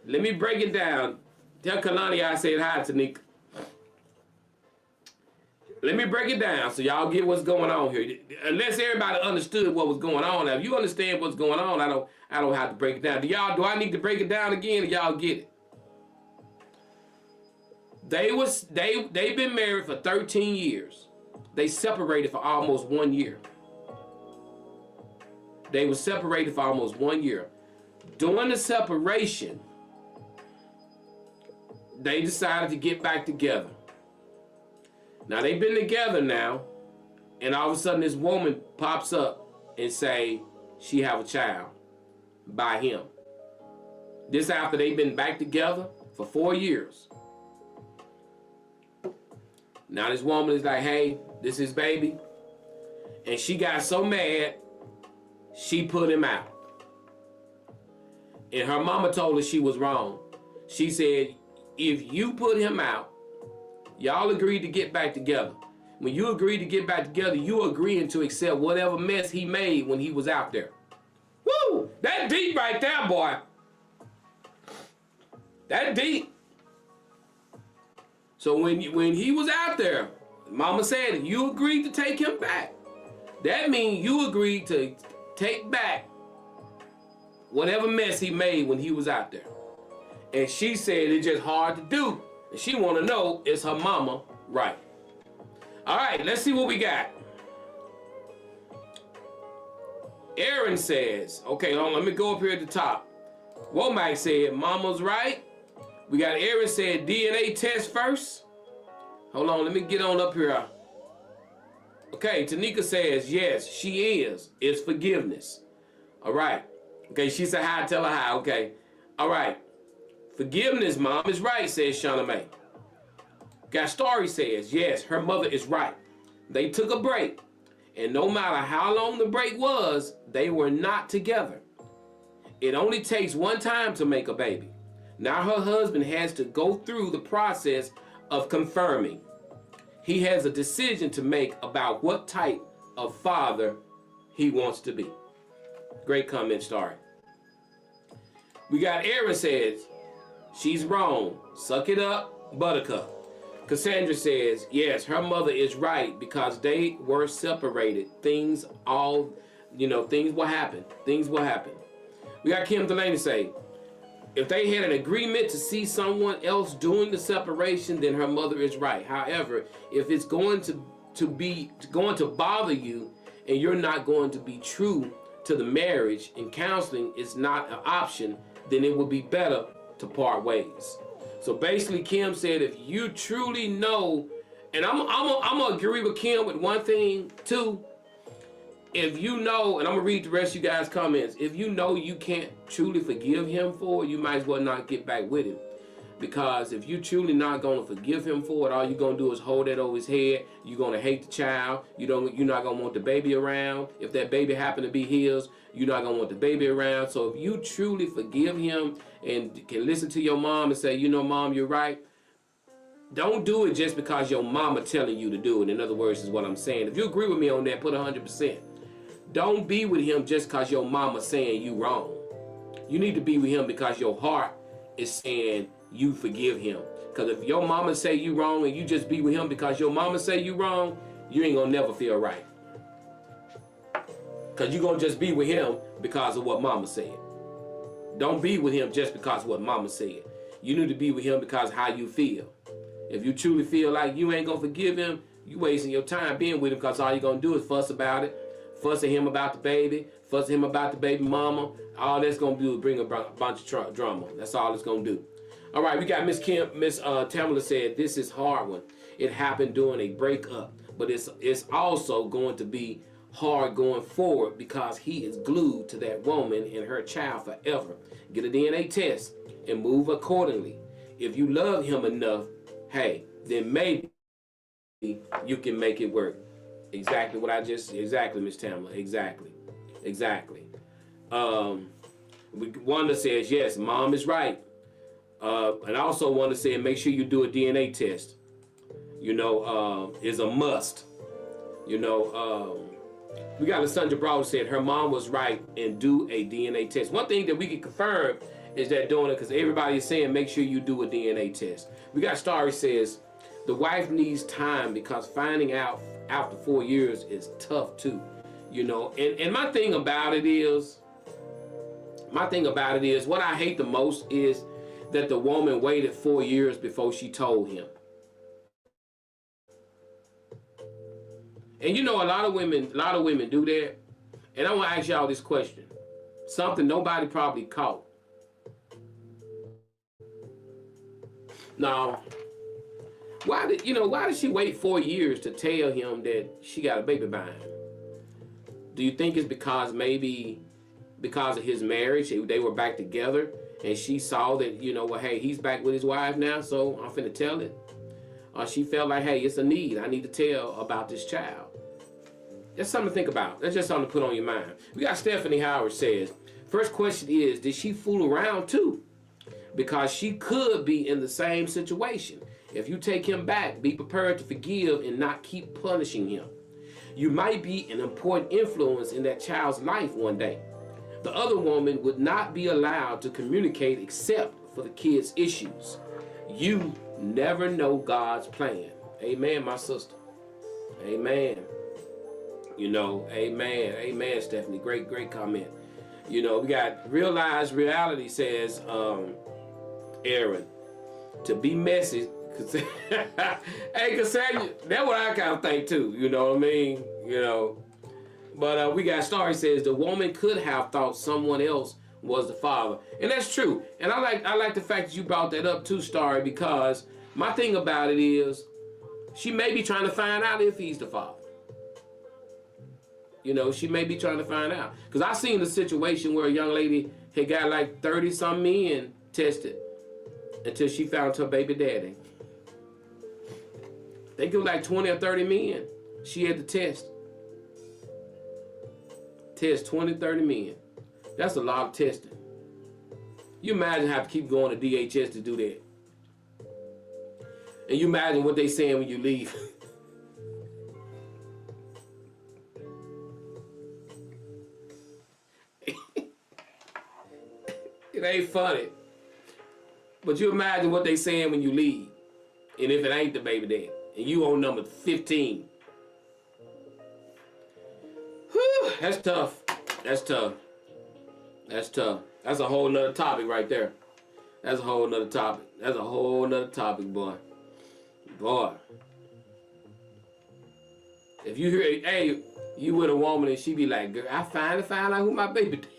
let me break it down. Tell Kalani I said hi to Nick. Let me break it down so y'all get what's going on here. Unless everybody understood what was going on. Now, if you understand what's going on, I don't have to break it down. Do I need to break it down again or y'all get it? They've been married for 13 years. They separated for almost 1 year. They were separated for almost 1 year. During the separation, they decided to get back together. Now they've been together now, and all of a sudden this woman pops up and say she have a child by him. This after they've been back together for 4 years. Now this woman is like, hey, this is baby. And she got so mad, she put him out. And her mama told her she was wrong. She said, if you put him out, y'all agreed to get back together. When you agreed to get back together, you agreeing to accept whatever mess he made when he was out there. Woo! That deep right there, boy. That deep. So when he was out there, mama said you agreed to take him back. That means you agreed to take back whatever mess he made when he was out there. And she said it's just hard to do. And she want to know, is her mama right? All right, let's see what we got. Aaron says, okay, hold on, let me go up here at the top. Womack said, mama's right. We got Aaron said DNA test first. Hold on, let me get on up here. Okay, Tanika says, yes, she is. It's forgiveness. All right. Okay, she said hi, tell her hi. Okay. All right. Forgiveness, mom is right, says Shauna May. Gastari says, yes, her mother is right. They took a break. And no matter how long the break was, they were not together. It only takes one time to make a baby. Now her husband has to go through the process of confirming. He has a decision to make about what type of father he wants to be. Great comment, Starry. We got Aaron says, she's wrong. Suck it up, buttercup. Cassandra says, yes, her mother is right because they were separated. Things will happen. Things will happen. We got Kim Delaney say, if they had an agreement to see someone else doing the separation, then her mother is right. However, if it's going to bother you and you're not going to be true to the marriage and counseling is not an option, then it would be better to part ways. So basically, Kim said, if you truly know, and I'm gonna agree with Kim with one thing too. If you know, and I'm gonna read the rest of you guys' comments, if you know you can't truly forgive him for it, you might as well not get back with him. Because if you truly not gonna forgive him for it, all you're gonna do is hold that over his head. You're gonna hate the child. You're not gonna want the baby around. If that baby happen to be his, you're not gonna want the baby around. So if you truly forgive him and can listen to your mom and say, you know, mom, you're right. Don't do it just because your mama telling you to do it. In other words, is what I'm saying. If you agree with me on that, put 100%. Don't be with him just because your mama saying you wrong. You need to be with him because your heart is saying you forgive him. Because if your mama say you wrong and you just be with him because your mama say you wrong, you ain't gonna never feel right. Because you're gonna just be with him because of what mama said. Don't be with him just because of what mama said. You need to be with him because of how you feel. If you truly feel like you ain't gonna forgive him, you wasting your time being with him, because all you're gonna do is fuss about it, fuss at him about the baby, fuss at him about the baby mama. All that's gonna do is bring a bunch of drama. That's all it's gonna do. All right, we got Miss Tamala said this is hard one. It happened during a breakup, but it's also going to be hard going forward because he is glued to that woman and her child forever. Get a DNA test and move accordingly. If you love him enough, hey, then maybe you can make it work. Exactly, Miss Tamala, exactly. Wanda says, yes, mom is right. And also Wanda said, make sure you do a DNA test. Is a must. We got Lysandra Broad said her mom was right and do a DNA test. One thing that we can confirm is that doing it, because everybody is saying make sure you do a DNA test. We got Starry says the wife needs time because finding out after 4 years is tough too. And my thing about it is what I hate the most is that the woman waited 4 years before she told him. And a lot of women do that. And I want to ask y'all this question. Something nobody probably caught. Now, why did she wait 4 years to tell him that she got a baby by him? Do you think it's because of his marriage, they were back together, and she saw that, hey, he's back with his wife now, so I'm finna tell it? Or she felt like, hey, it's a need. I need to tell about this child. That's something to think about. That's just something to put on your mind. We got Stephanie Howard says, first question is, did she fool around too? Because she could be in the same situation. If you take him back, be prepared to forgive and not keep punishing him. You might be an important influence in that child's life one day. The other woman would not be allowed to communicate except for the kid's issues. You never know God's plan. Amen, my sister. Amen. Amen, Stephanie. Great comment. We got Realized Reality says, Aaron, to be messy. Hey, Cassandra, that's what I kind of think too. You know what I mean? But we got Starry says the woman could have thought someone else was the father, and that's true. And I like the fact that you brought that up too, Starry, because my thing about it is she may be trying to find out if he's the father. She may be trying to find out, because I seen a situation where a young lady had got like 30-some men tested until she found her baby daddy. They give like 20 or 30 men. She had to test 20, 30 men. That's a lot of testing. You imagine have to keep going to DHS to do that. And you imagine what they saying when you leave. It ain't funny. But you imagine what they saying when you leave. And if it ain't the baby daddy. And you on number 15. Whew, that's tough. That's tough. That's a whole nother topic right there. That's a whole nother topic, boy. Boy. If you hear, hey, you with a woman and she be like, girl, I finally found out who my baby daddy.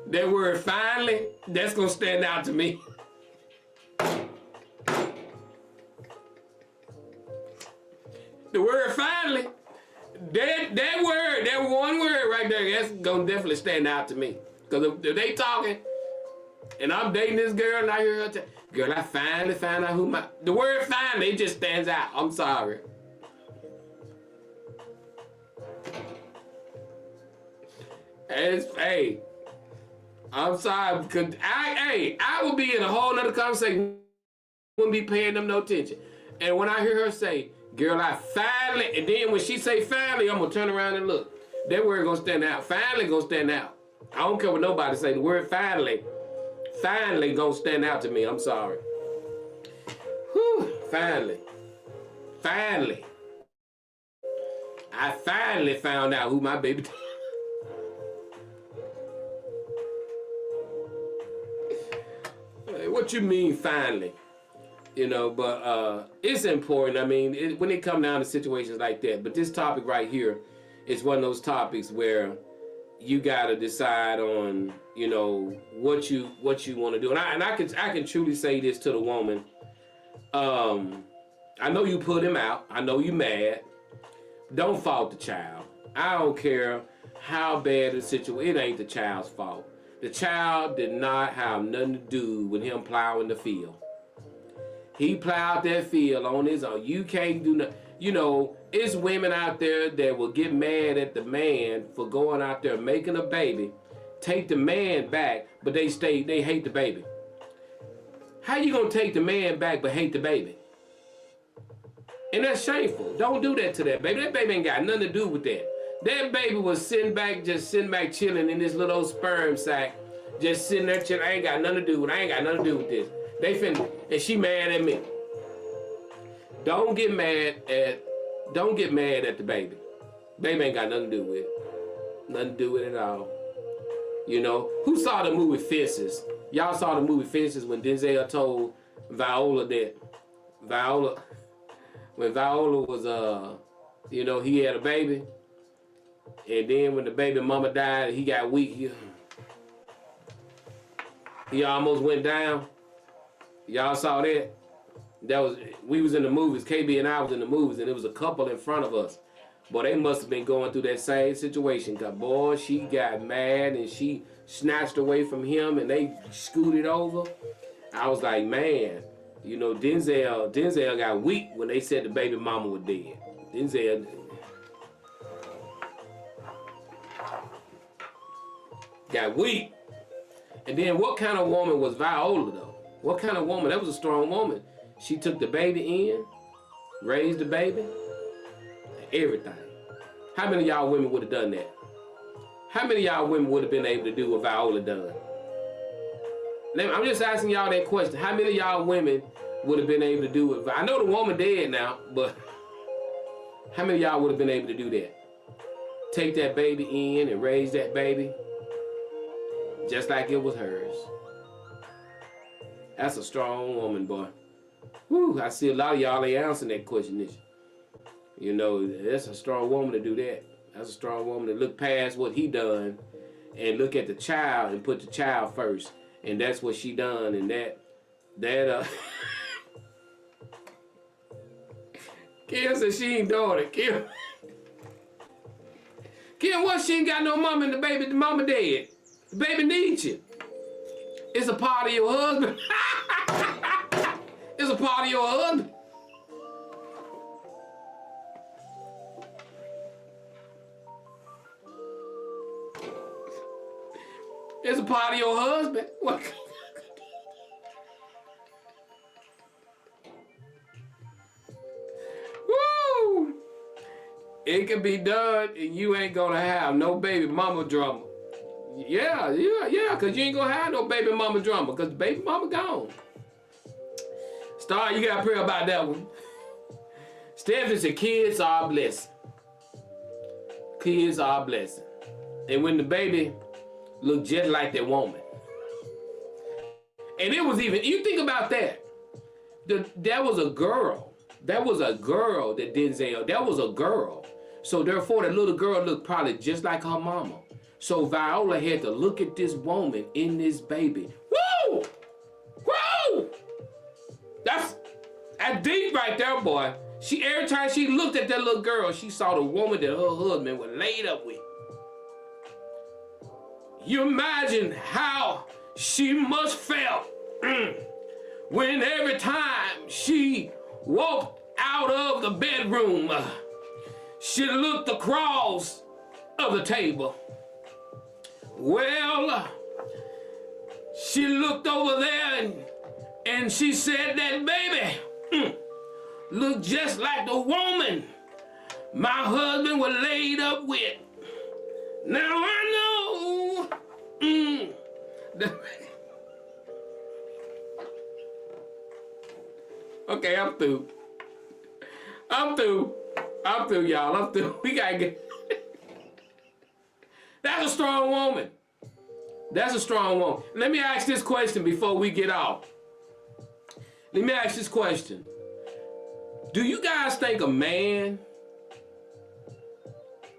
That word finally, that's gonna stand out to me. The word finally, that word, that one word right there, that's gonna definitely stand out to me. Because if they talking, and I'm dating this girl and I hear her girl, I finally found out who the word finally, it just stands out. I'm sorry. Hey, I'm sorry, because I would be in a whole nother conversation, wouldn't be paying them no attention. And when I hear her say, girl, I finally, and then when she say finally, I'm gonna turn around and look. That word gonna stand out. Finally gonna stand out. I don't care what nobody say, the word finally gonna stand out to me. I'm sorry. Whew, finally. I finally found out who my baby daddy. What you mean finally? You know, but it's important. I mean, when it come down to situations like that. But this topic right here is one of those topics where you got to decide on, you know, what you want to do. And I can truly say this to the woman. I know you put him out. I know you mad. Don't fault the child. I don't care how bad the situation. It ain't the child's fault. The child did not have nothing to do with him plowing the field. He plowed that field on his own. You can't do nothing. You know, it's women out there that will get mad at the man for going out there making a baby, take the man back, but they hate the baby. How you gonna take the man back but hate the baby? And that's shameful. Don't do that to that baby. That baby ain't got nothing to do with that. That baby was sitting back chilling in this little old sperm sack, just sitting there chilling. I ain't got nothing to do with it. I ain't got nothing to do with this. They finna, and she mad at me. Don't get mad at the baby. Baby ain't got nothing to do with it. Nothing to do with it at all. You know, who saw the movie Fences? Y'all saw the movie Fences when Denzel told Viola that when Viola was you know, he had a baby, and then when the baby mama died, he got weak. He almost went down. Y'all saw that? We was in the movies. KB and I was in the movies, and there was a couple in front of us. But they must have been going through that same situation. Cause boy, she got mad and she snatched away from him, and they scooted over. I was like, man, you know, Denzel got weak when they said the baby mama was dead. Denzel got weak. And then what kind of woman was Viola though? What kind of woman? That was a strong woman. She took the baby in, raised the baby, everything. How many of y'all women would have done that? How many of y'all women would have been able to do what Viola done? I'm just asking y'all that question. How many of y'all women would have been able to do it? I know the woman dead now, but how many of y'all would have been able to do that? Take that baby in and raise that baby just like it was hers. That's a strong woman, boy. Whew, I see a lot of y'all ain't answering that question, this. You know, that's a strong woman to do that. That's a strong woman to look past what he done and look at the child and put the child first. And that's what she done. And that Kim said she ain't doing it. Kim, what? She ain't got no mama and the mama dead. The baby needs you. It's a part of your husband. It's a part of your husband. It's a part of your husband. What? Woo! It can be done, and you ain't gonna have no baby mama drama. Yeah, because you ain't gonna have no baby mama drama, because baby mama gone. Star, you gotta pray about that one. Stephanie said, kids are a blessing. Kids are a blessing. And when the baby looked just like that woman. And it was even, you think about that. That was a girl. That was a girl that Denzel, that was a girl. So therefore, that little girl looked probably just like her mama. So Viola had to look at this woman in this baby. Woo! Woo! That's deep right there, boy. Every time she looked at that little girl, she saw the woman that her husband was laid up with. You imagine how she must felt when every time she walked out of the bedroom, she looked across of the table. Well, she looked over there and she said, that baby looked just like the woman my husband was laid up with. Now I know Okay, I'm through. I'm through, y'all. I'm through. We gotta get. That's a strong woman. That's a strong woman. Let me ask this question before we get off. Let me ask this question. Do you guys think a man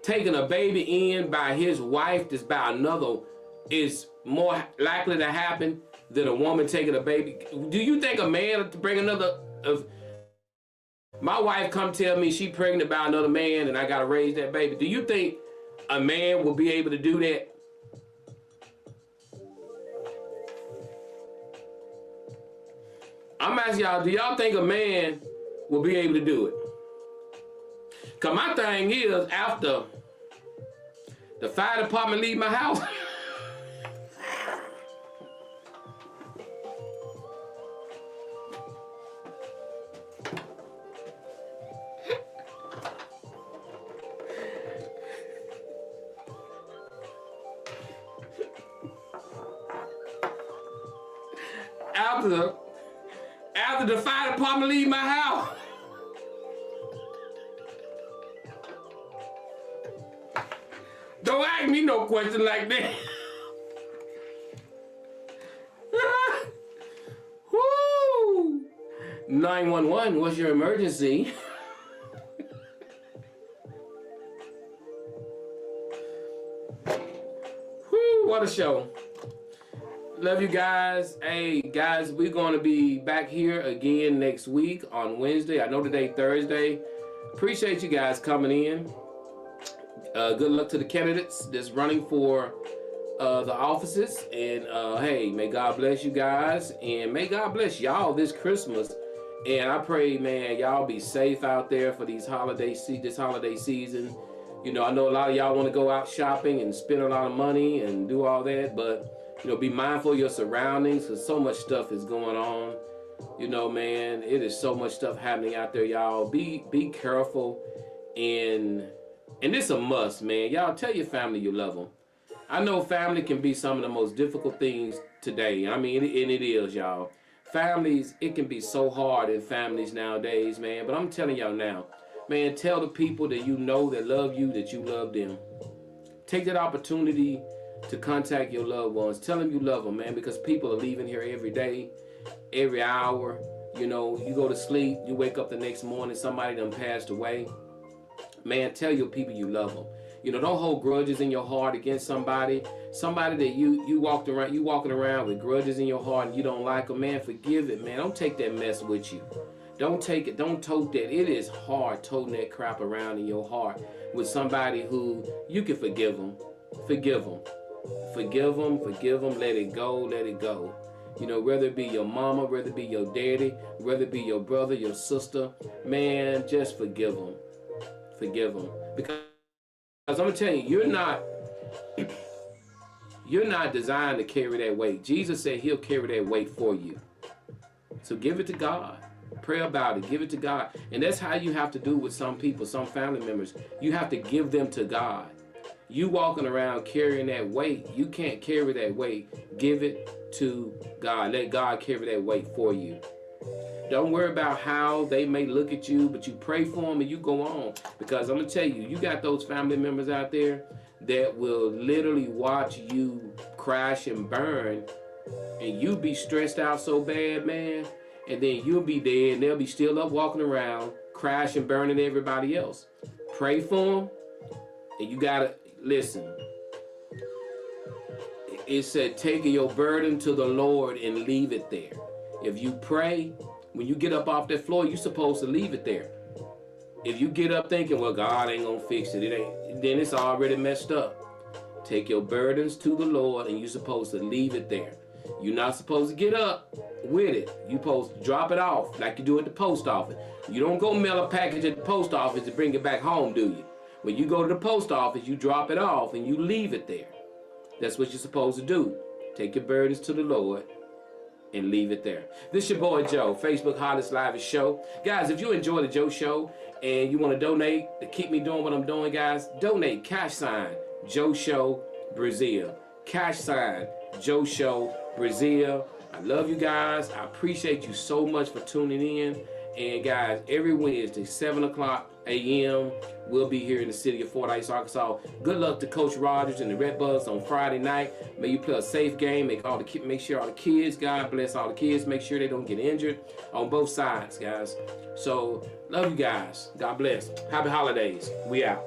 taking a baby in by his wife that's by another is more likely to happen than a woman taking a baby? Do you think a man to bring another? My wife come tell me she pregnant by another man and I gotta raise that baby. Do you think a man will be able to do that? I'm asking y'all, do y'all think a man will be able to do it? Cause my thing is, after the fire department leave my house, after the fire department leave my house, don't ask me no question like that. Woo! 911, what's your emergency? Woo, what a show. Love you guys. Hey guys, we're going to be back here again next week on Wednesday. I know today Thursday. Appreciate you guys coming in. Good luck to the candidates that's running for the offices. And hey, may God bless you guys. And may God bless y'all this Christmas. And I pray, man, y'all be safe out there for these this holiday season. You know, I know a lot of y'all want to go out shopping and spend a lot of money and do all that, but you know, be mindful of your surroundings because so much stuff is going on. You know, man, it is so much stuff happening out there, y'all. Be careful, and it's a must, man. Y'all tell your family you love them. I know family can be some of the most difficult things today. I mean, and it is, y'all. Families, it can be so hard in families nowadays, man. But I'm telling y'all now, man, tell the people that you know that love you that you love them. Take that opportunity to contact your loved ones. Tell them you love them, man, because people are leaving here every day, every hour. You know, you go to sleep, you wake up the next morning, somebody done passed away. Man, tell your people you love them. You know, don't hold grudges in your heart against somebody that you walking around with grudges in your heart and you don't like them. Man, forgive it, man. Don't take that mess with you. Don't take it. Don't tote that. It is hard toting that crap around in your heart with somebody who you can forgive them. Forgive them. Forgive them, let it go. You know, whether it be your mama, whether it be your daddy, whether it be your brother, your sister, man, just forgive them. Forgive them. Because I'm going to tell you, you're not designed to carry that weight. Jesus said he'll carry that weight for you. So give it to God. Pray about it. Give it to God. And that's how you have to do with some people, some family members. You have to give them to God. You walking around carrying that weight, you can't carry that weight. Give it to God. Let God carry that weight for you. Don't worry about how they may look at you, but you pray for them and you go on. Because I'm going to tell you, you got those family members out there that will literally watch you crash and burn, and you be stressed out so bad, man, and then you'll be dead and they'll be still up walking around, crashing, burning everybody else. Pray for them, and you got to listen. It said, taking your burden to the Lord and leave it there. If you pray, when you get up off that floor, you're supposed to leave it there. If you get up thinking, well, God ain't gonna fix it, then it's already messed up. Take your burdens to the Lord and you're supposed to leave it there. You're not supposed to get up with it. You're supposed to drop it off like you do at the post office. You don't go mail a package at the post office and bring it back home, do you? When you go to the post office, you drop it off and you leave it there. That's what you're supposed to do. Take your burdens to the Lord and leave it there. This your boy Joe, Facebook Hottest Live Show. Guys, if you enjoy the Joe Show and you want to donate to keep me doing what I'm doing, guys, donate # Joe Show Brazil. # Joe Show Brazil. I love you guys. I appreciate you so much for tuning in. And guys, every Wednesday, 7 o'clock a.m., we'll be here in the city of Fordyce, Arkansas. Good luck to Coach Rogers and the Redbuds on Friday night. May you play a safe game. Make sure all the kids, God bless all the kids. Make sure they don't get injured on both sides, guys. So, love you guys. God bless. Happy holidays. We out.